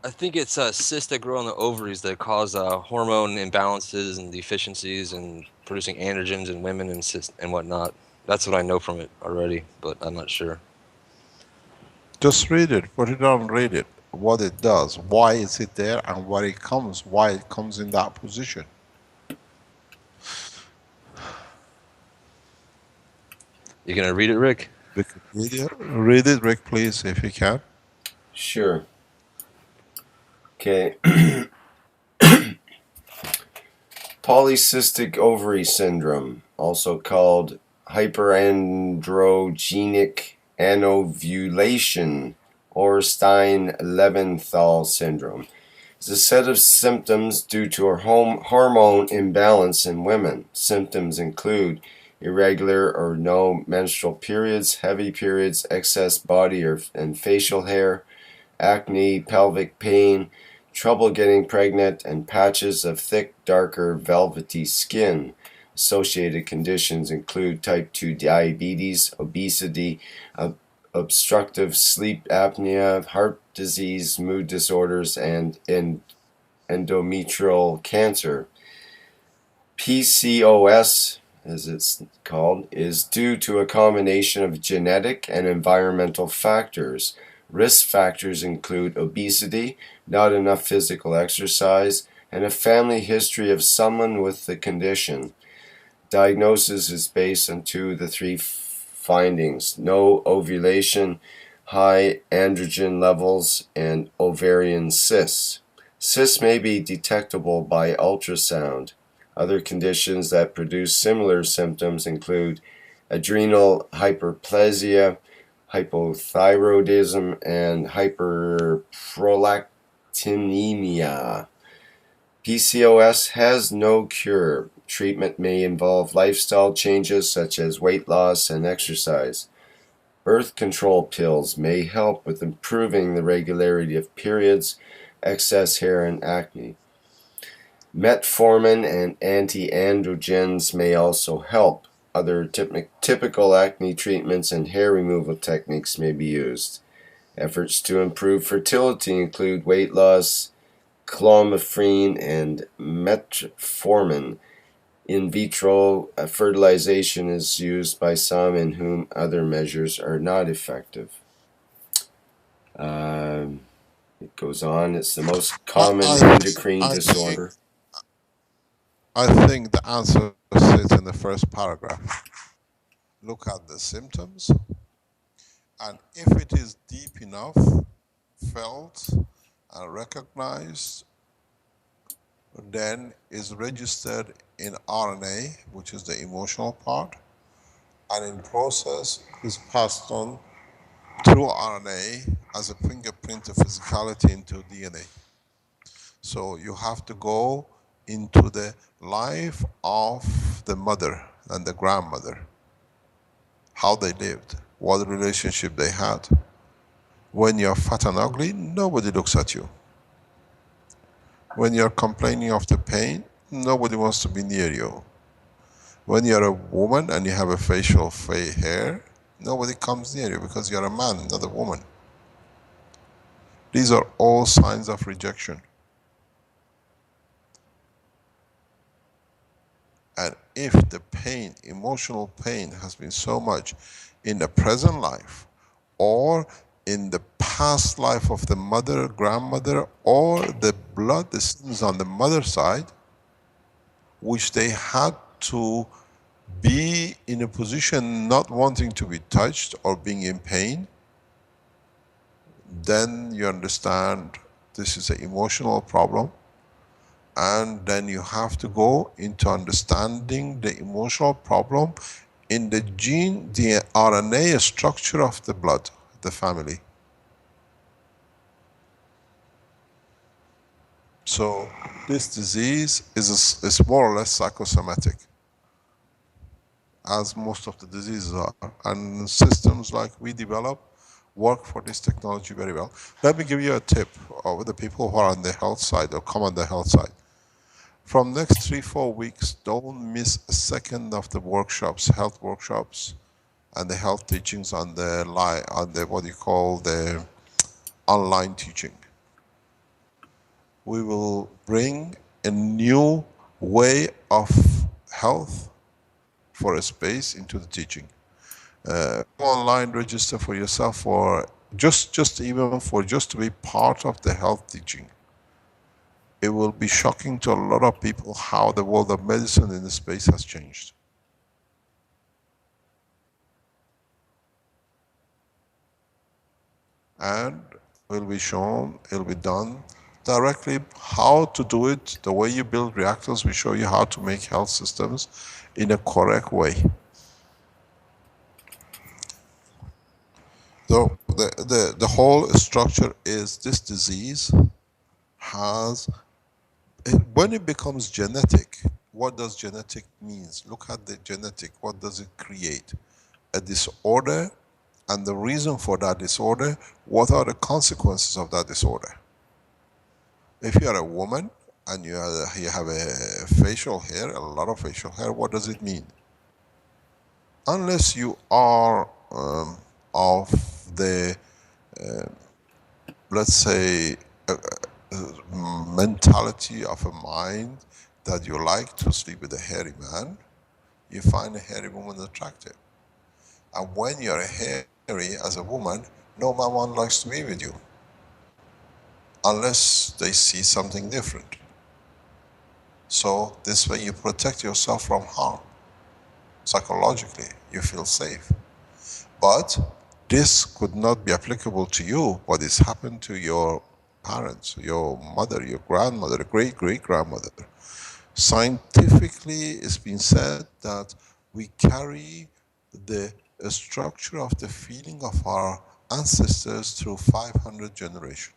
Speaker 3: I think it's cysts that grow on the ovaries that cause hormone imbalances and deficiencies and producing androgens in women and cysts and whatnot. That's what I know from it already, but I'm not sure.
Speaker 2: Just read it, put it on, read it, what it does, why is it there, and why it comes in that position.
Speaker 3: You gonna read it, Rick?
Speaker 2: Wikipedia, read it, Rick, please, if you can.
Speaker 1: Sure. Okay. Polycystic ovary syndrome, also called hyperandrogenic anovulation or Stein-Leventhal syndrome, is a set of symptoms due to a hormone imbalance in women. Symptoms include irregular or no menstrual periods, heavy periods, excess body and facial hair, acne, pelvic pain, trouble getting pregnant, and patches of thick, darker, velvety skin. Associated conditions include type 2 diabetes, obesity, obstructive sleep apnea, heart disease, mood disorders, and endometrial cancer. PCOS, as it's called, is due to a combination of genetic and environmental factors. Risk factors include obesity, not enough physical exercise, and a family history of someone with the condition. Diagnosis is based on two of the three findings: no ovulation, high androgen levels, and ovarian cysts. Cysts may be detectable by ultrasound. Other conditions that produce similar symptoms include adrenal hyperplasia, hypothyroidism, and hyperprolactinemia. PCOS has no cure. Treatment may involve lifestyle changes such as weight loss and exercise. Birth control pills may help with improving the regularity of periods, excess hair, and acne. Metformin and anti-androgens may also help. Other typical acne treatments and hair removal techniques may be used. Efforts to improve fertility include weight loss, clomiphene, and metformin. In vitro fertilization is used by some in whom other measures are not effective. It goes on. It's the most common endocrine disorder.
Speaker 2: I think the answer sits in the first paragraph. Look at the symptoms, and if it is deep enough, felt and recognized, then is registered in RNA, which is the emotional part, and in process is passed on through RNA as a fingerprint of physicality into DNA. So you have to go into the life of the mother and the grandmother, how they lived, what relationship they had. When you're fat and ugly, nobody looks at you. When you're complaining of the pain, nobody wants to be near you. When you're a woman and you have a facial hair, nobody comes near you because you're a man, not a woman. These are all signs of rejection. And if the pain, emotional pain has been so much in the present life or in the past life of the mother, grandmother, or the blood descendants on the mother side, which they had to be in a position not wanting to be touched or being in pain, then you understand this is an emotional problem, and then you have to go into understanding the emotional problem in the gene, the RNA structure of the blood, the family. So this disease is more or less psychosomatic, as most of the diseases are, and systems like we develop work for this technology very well. Let me give you a tip of the people who are on the health side or come on the health side. From next 3-4 weeks, don't miss a second of the workshops, health workshops, and the health teachings on the what you call the online teaching. We will bring a new way of health for a space into the teaching. Go online, register for yourself for just even for just to be part of the health teaching. It will be shocking to a lot of people how the world of medicine in the space has changed. And will be shown, it'll be done directly how to do it. The way you build reactors, we show you how to make health systems in a correct way. So the whole structure is this disease has, when it becomes genetic, what does genetic means? Look at the genetic, what does it create? A disorder, and the reason for that disorder, what are the consequences of that disorder? If you are a woman and you have a facial hair, a lot of facial hair, what does it mean? Unless you are of the, let's say, mentality of a mind that you like to sleep with a hairy man, you find a hairy woman attractive. And when you're hairy as a woman, no man likes to be with you unless they see something different. So this way you protect yourself from harm. Psychologically, you feel safe. But this could not be applicable to you, what has happened to your parents, your mother, your grandmother, great-great-grandmother. Scientifically, it's been said that we carry the structure of the feeling of our ancestors through 500 generations.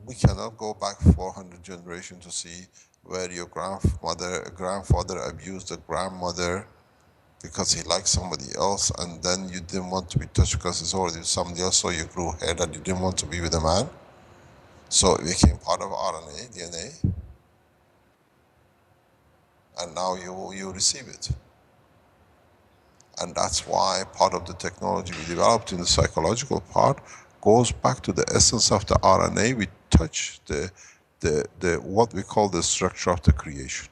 Speaker 2: We cannot go back 400 generations to see where your grandfather abused a grandmother because he liked somebody else, and then you didn't want to be touched because it's already somebody else, so you grew hair that you didn't want to be with a man. So it became part of RNA, DNA, and now you receive it. And that's why part of the technology we developed in the psychological part goes back to the essence of the RNA. We touch the what we call the structure of the creation.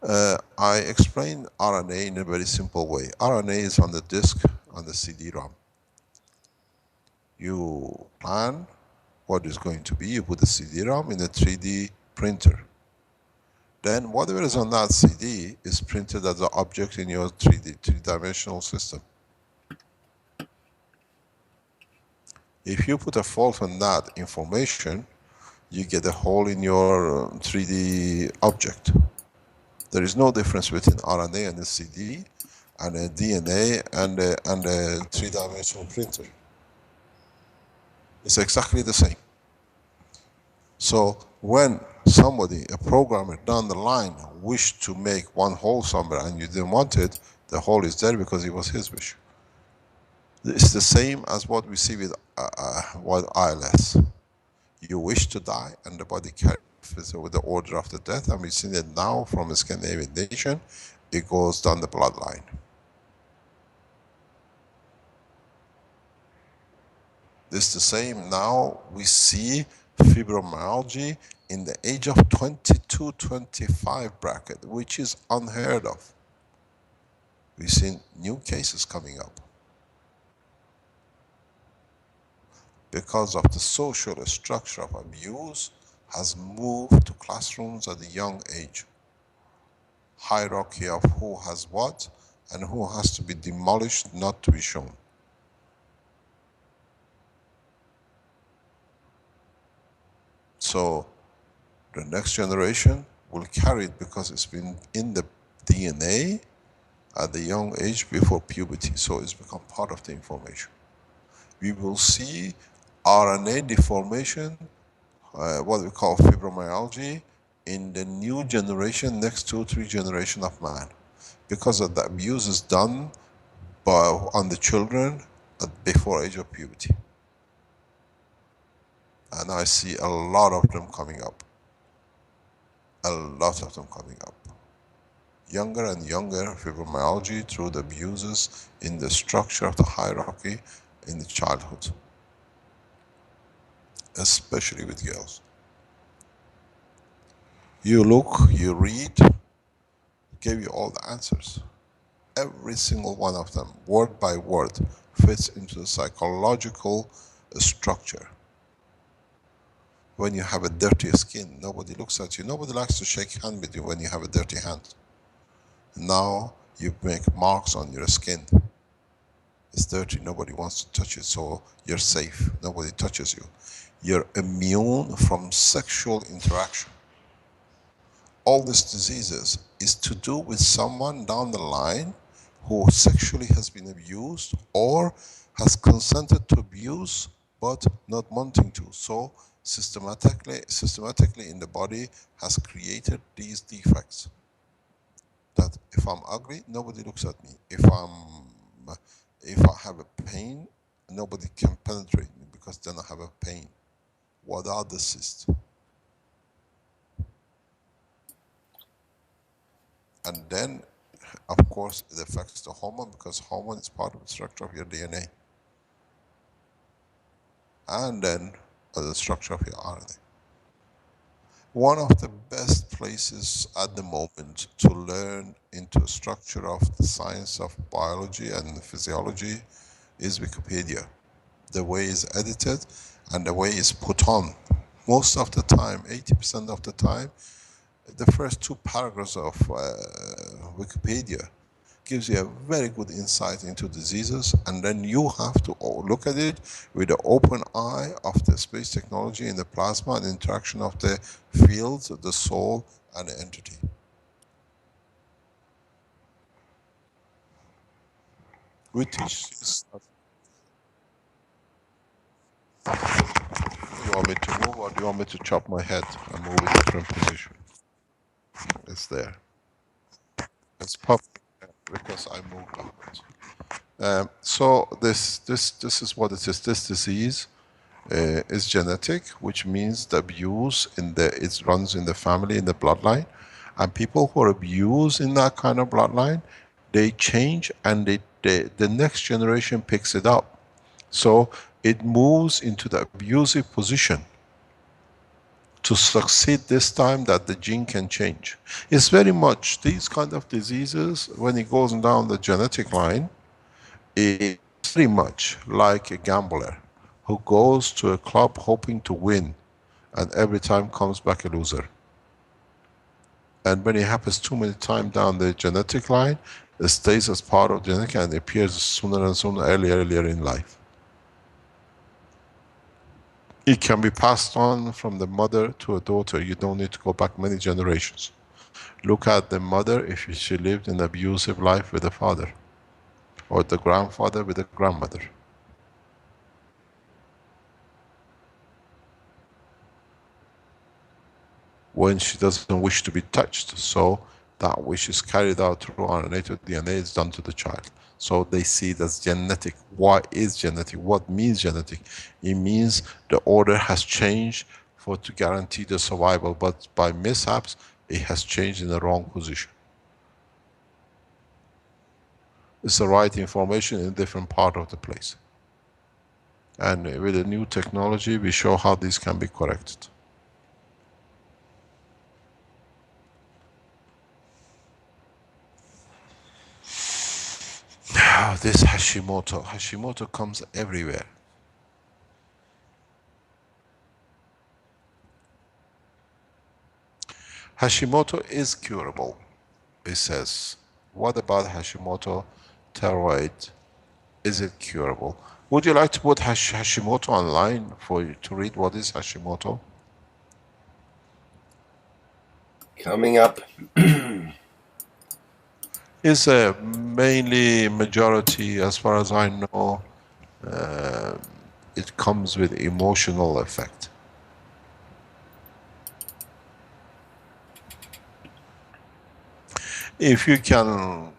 Speaker 2: I explain RNA in a very simple way. RNA is on the disk, on the CD-ROM. You plan what is going to be, you put the CD-ROM in a 3D printer. Then whatever is on that CD is printed as an object in your three-dimensional system. If you put a fault on that information, you get a hole in your 3D object. There is no difference between RNA and a CD and a DNA and a three-dimensional printer. It's exactly the same. So when somebody, a programmer down the line, wished to make one hole somewhere and you didn't want it, the hole is there because it was his wish. It's the same as what we see with ILS. You wish to die and the body carries with the order of the death, and we've seen it now from a Scandinavian nation, it goes down the bloodline. It's the same. Now we see fibromyalgia in the age of 22, 25 bracket, which is unheard of. We've seen new cases coming up because of the social structure of abuse has moved to classrooms at a young age. Hierarchy of who has what and who has to be demolished, not to be shown. So the next generation will carry it because it's been in the DNA at the young age before puberty, so it's become part of the information. We will see RNA deformation, what we call fibromyalgia, in the new generation, next 2-3 generation of man, because of the abuse is done on the children before age of puberty. And I see a lot of them coming up. A lot of them coming up. Younger and younger fibromyalgia through the abuses in the structure of the hierarchy in the childhood, especially with girls. You look, you read, gave you all the answers. Every single one of them, word by word, fits into the psychological structure. When you have a dirty skin, nobody looks at you. Nobody likes to shake hand with you when you have a dirty hand. Now you make marks on your skin. It's dirty, nobody wants to touch it, so you're safe. Nobody touches you. You're immune from sexual interaction. All these diseases is to do with someone down the line who sexually has been abused or has consented to abuse but not wanting to. So systematically in the body has created these defects. That if I'm ugly, nobody looks at me. If I have a pain, nobody can penetrate me because then I have a pain. What are the cysts? And then, of course, it affects the hormone because hormone is part of the structure of your DNA. And then the structure of your RNA. One of the best places at the moment to learn into the structure of the science of biology and physiology is Wikipedia. The way it's edited and the way it's put on. Most of the time, 80% of the time, the first 2 paragraphs of Wikipedia gives you a very good insight into diseases, and then you have to look at it with the open eye of the space technology and the plasma and interaction of the fields, the soul, and the entity. We teach this. You want me to move, or do you want me to chop my head and move it to different position? It's there. It's perfect because I moved backwards. So this is what it is. This disease is genetic, which means the abuse it runs in the family, in the bloodline, and people who are abused in that kind of bloodline, they change, and the next generation picks it up. So it moves into the abusive position to succeed this time that the gene can change. It's very much these kind of diseases, when it goes down the genetic line, it's very much like a gambler who goes to a club hoping to win and every time comes back a loser. And when it happens too many times down the genetic line, it stays as part of genetic and appears sooner and sooner, earlier in life. It can be passed on from the mother to a daughter. You don't need to go back many generations. Look at the mother if she lived an abusive life with the father, or the grandfather with the grandmother. When she doesn't wish to be touched, so that wish is carried out through RNA to DNA, is done to the child. So they see it as genetic. Why is genetic? What means genetic? It means the order has changed to guarantee the survival, but by mishaps, it has changed in the wrong position. It's the right information in a different part of the place. And with the new technology, we show how this can be corrected. Now, this Hashimoto. Hashimoto comes everywhere. Hashimoto is curable, it says. What about Hashimoto thyroid? Is it curable? Would you like to put Hashimoto online for you to read what is Hashimoto?
Speaker 1: Coming up.
Speaker 2: Is mainly majority, as far as I know, it comes with emotional effect. If you can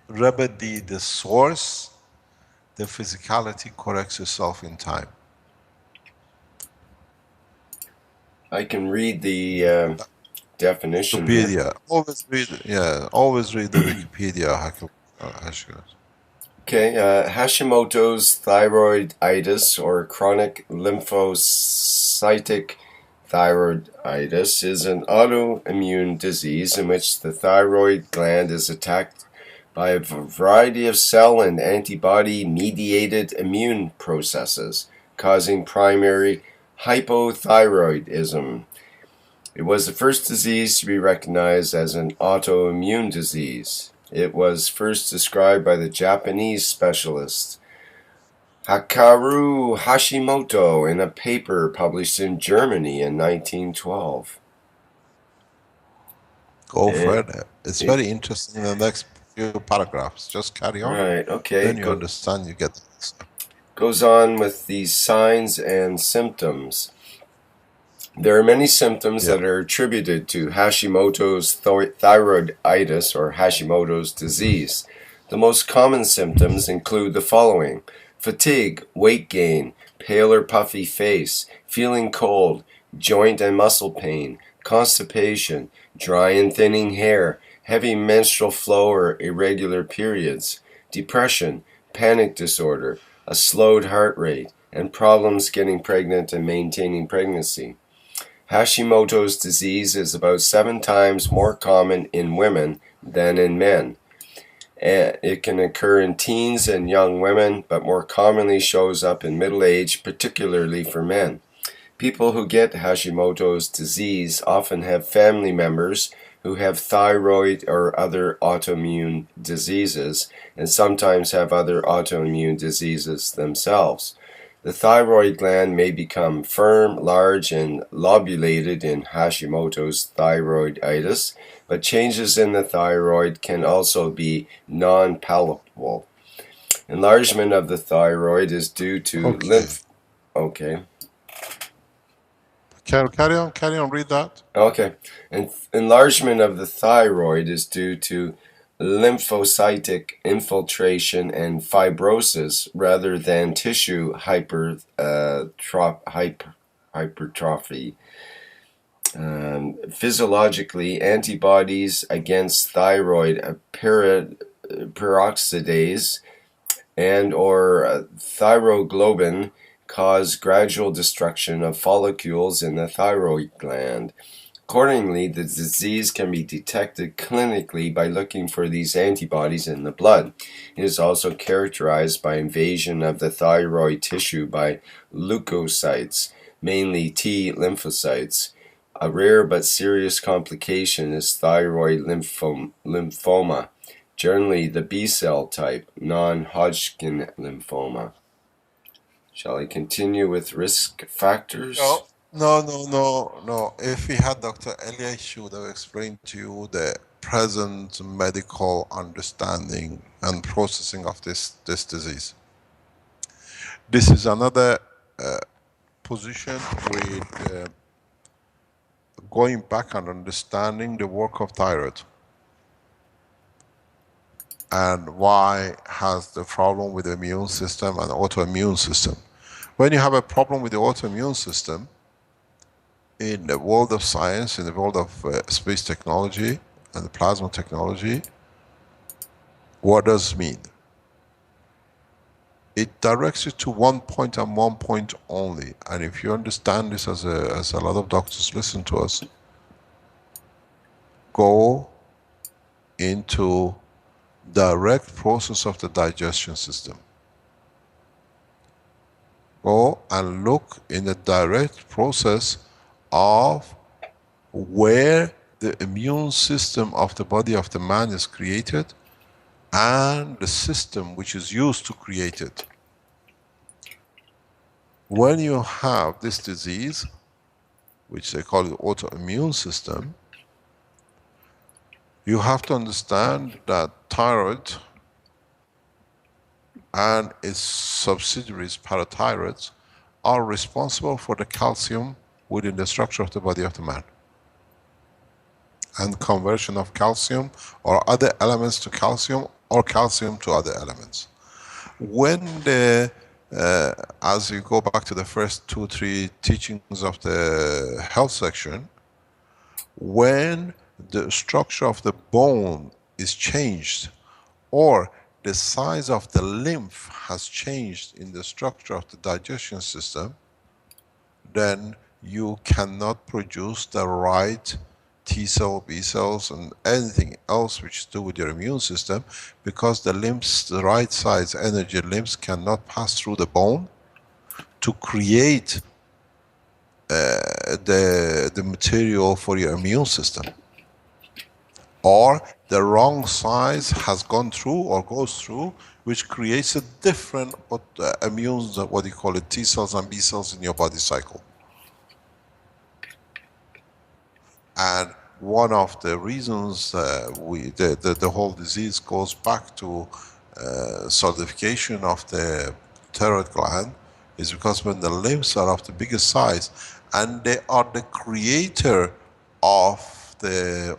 Speaker 2: remedy the source, the physicality corrects itself in time.
Speaker 1: I can read the definition here.
Speaker 2: Wikipedia. Always read, always read the Wikipedia.
Speaker 1: Okay, Hashimoto's thyroiditis or chronic lymphocytic thyroiditis is an autoimmune disease in which the thyroid gland is attacked by a variety of cell and antibody-mediated immune processes, causing primary hypothyroidism. It was the first disease to be recognized as an autoimmune disease. It was first described by the Japanese specialist Hikaru Hashimoto in a paper published in Germany in 1912.
Speaker 2: Go further. It's very interesting in the next few paragraphs. Just carry on.
Speaker 1: Right, okay.
Speaker 2: Then you understand, you get this.
Speaker 1: Goes on with the signs and symptoms. There are many symptoms that are attributed to Hashimoto's thyroiditis or Hashimoto's disease. The most common symptoms include the following: fatigue, weight gain, pale or puffy face, feeling cold, joint and muscle pain, constipation, dry and thinning hair, heavy menstrual flow or irregular periods, depression, panic disorder, a slowed heart rate, and problems getting pregnant and maintaining pregnancy. Hashimoto's disease is about 7 times more common in women than in men. It can occur in teens and young women, but more commonly shows up in middle age, particularly for men. People who get Hashimoto's disease often have family members who have thyroid or other autoimmune diseases, and sometimes have other autoimmune diseases themselves. The thyroid gland may become firm, large, and lobulated in Hashimoto's thyroiditis, but changes in the thyroid can also be non-palpable. Enlargement of the thyroid is due to lymph... Okay.
Speaker 2: Carry on, read that.
Speaker 1: Okay. And enlargement of the thyroid is due to lymphocytic infiltration and fibrosis rather than tissue hypertrophy. Physiologically, antibodies against thyroid peroxidase and or thyroglobin cause gradual destruction of follicles in the thyroid gland. Accordingly, the disease can be detected clinically by looking for these antibodies in the blood. It is also characterized by invasion of the thyroid tissue by leukocytes, mainly T lymphocytes. A rare but serious complication is thyroid lymphoma, generally the B-cell type, non-Hodgkin lymphoma. Shall I continue with risk factors?
Speaker 2: No. If we had Dr. Elia, she would have explained to you the present medical understanding and processing of this disease. This is another position with going back and understanding the work of thyroid and why has the problem with the immune system and autoimmune system. When you have a problem with the autoimmune system, in the world of science, in the world of space technology and the plasma technology, what does it mean? It directs you to one point and one point only. And if you understand this, as a lot of doctors listen to us, go into direct process of the digestion system. Go and look in the direct process of where the immune system of the body of the man is created and the system which is used to create it. When you have this disease, which they call the autoimmune system, you have to understand that thyroid and its subsidiaries, parathyroids, are responsible for the calcium within the structure of the body of the man, and conversion of calcium or other elements to calcium or calcium to other elements. When as you go back to the first 2-3 teachings of the health section, when the structure of the bone is changed, or the size of the lymph has changed in the structure of the digestion system, then you cannot produce the right T cell, B cells, and anything else which is to do with your immune system, because the lymphs, the right size energy lymphs, cannot pass through the bone to create the material for your immune system. Or the wrong size has gone through or goes through, which creates a different immune, what do you call it, T cells and B cells in your body cycle. And one of the reasons the whole disease goes back to solidification of the thyroid gland is because when the lymphs are of the biggest size, and they are the creator of the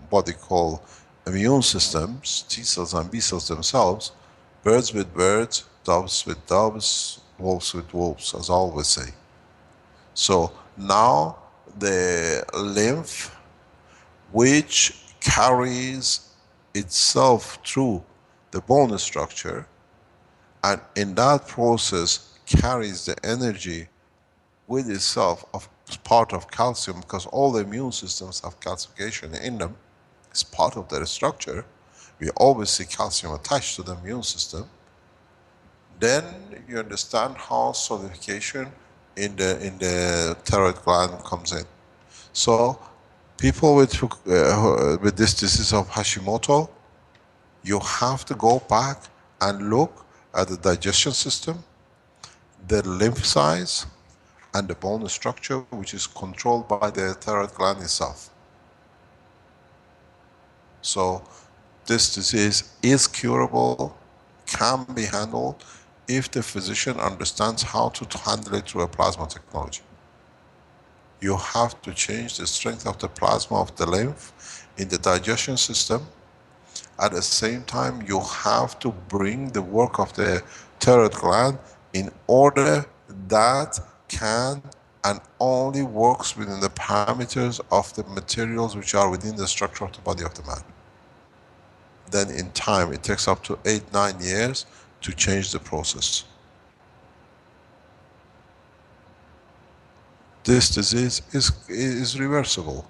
Speaker 2: what they call immune systems, T cells and B cells themselves, birds with birds, doves with doves, wolves with wolves, as I always say. So now the lymph, which carries itself through the bone structure, and in that process carries the energy with itself of part of calcium, because all the immune systems have calcification in them. It's part of their structure. We always see calcium attached to the immune system. Then you understand how solidification in the thyroid gland comes in. So people with this disease of Hashimoto, you have to go back and look at the digestion system, the lymph size, and the bone structure, which is controlled by the thyroid gland itself. So this disease is curable, can be handled, if the physician understands how to handle it through a plasma technology. You have to change the strength of the plasma of the lymph in the digestion system. At the same time, you have to bring the work of the thyroid gland in order that can and only works within the parameters of the materials which are within the structure of the body of the man. Then in time, it takes up to 8-9 years to change the process. This disease is reversible.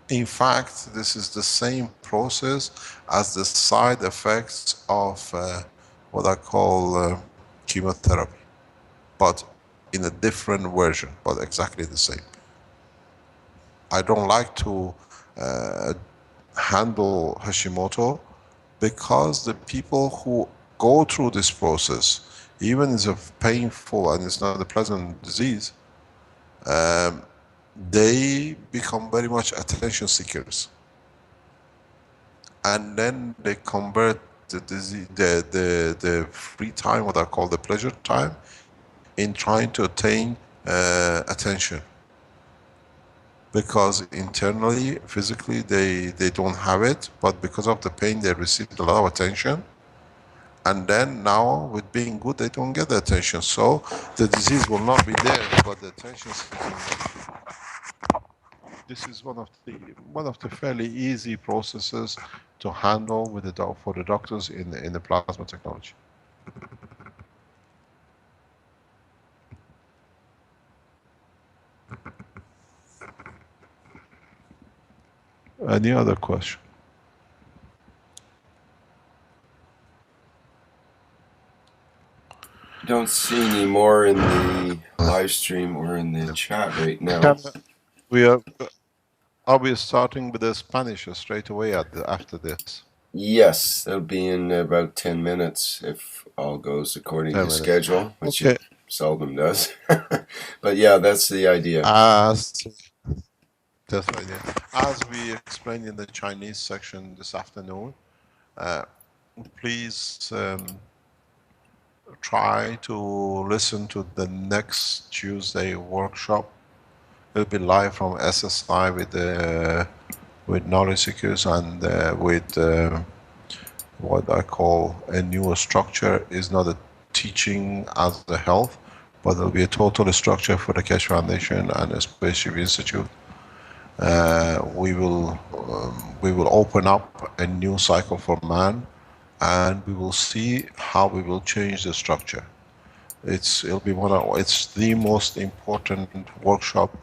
Speaker 2: In fact, this is the same process as the side effects of what I call chemotherapy, but in a different version, but exactly the same. I don't like to handle Hashimoto, because the people who go through this process, even it's a painful and it's not a pleasant disease, they become very much attention seekers. And then they convert the disease, the free time, what I call the pleasure time, in trying to attain attention. Because internally, physically, they don't have it, but because of the pain, they received a lot of attention. And then now, with being good, they don't get the attention. So the disease will not be there, but the attention seeking. This is one of the fairly easy processes to handle with for the doctors in the plasma technology. Any other question?
Speaker 1: Don't see any more in the live stream or in the chat right now.
Speaker 2: Are we starting with the Spanish straight away after this?
Speaker 1: Yes, that'll be in about 10 minutes if all goes according to schedule, which it seldom does. But yeah, that's the idea.
Speaker 2: That's the idea. As we explained in the Chinese section this afternoon, please try to listen to the next Tuesday workshop. It'll be live from SSI with knowledge seekers and with what I call a new structure. Is not a teaching as a health, but there'll be a total structure for the Keshe Foundation and the Spaceship Institute. We will open up a new cycle for man, and we will see how we will change the structure. It's the most important workshop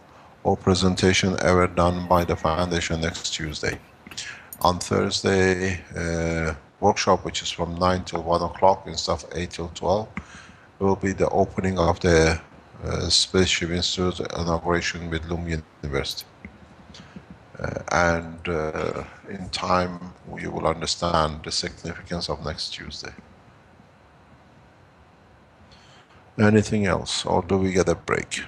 Speaker 2: or presentation ever done by the foundation next Tuesday. On Thursday, workshop, which is from 9 till 1 o'clock instead of 8 till 12, will be the opening of the Spaceship Institute inauguration with Lund University. And in time, you will understand the significance of next Tuesday. Anything else, or do we get a break?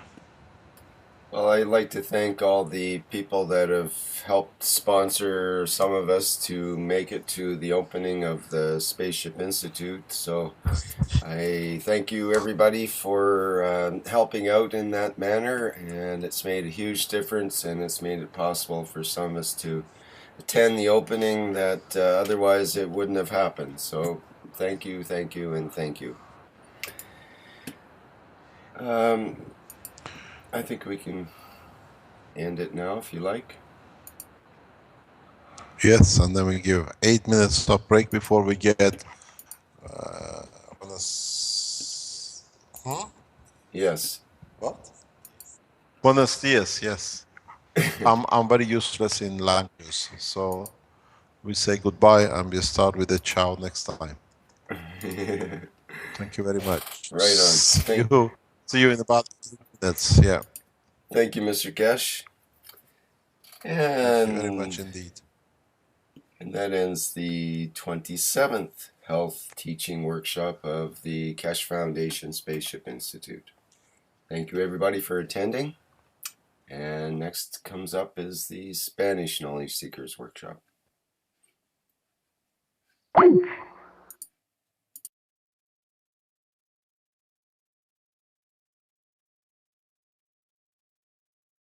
Speaker 1: Well, I'd like to thank all the people that have helped sponsor some of us to make it to the opening of the Spaceship Institute. So I thank you everybody for helping out in that manner, and it's made a huge difference, and it's made it possible for some of us to attend the opening that otherwise it wouldn't have happened. So thank you, and thank you. I think we can end it now if you like.
Speaker 2: Yes, and then we give 8 minutes of break before we get
Speaker 1: Yes.
Speaker 2: What? Buenos dias, yes. I'm very useless in languages, so we say goodbye and we start with a ciao next time. Thank you very much.
Speaker 1: Right on.
Speaker 2: See you in about 2 minutes. Yeah.
Speaker 1: Thank you, Mr. Keshe.
Speaker 2: Thank you very much indeed.
Speaker 1: And that ends the 27th Health Teaching Workshop of the Keshe Foundation Spaceship Institute. Thank you everybody for attending. And next comes up is the Spanish Knowledge Seekers Workshop.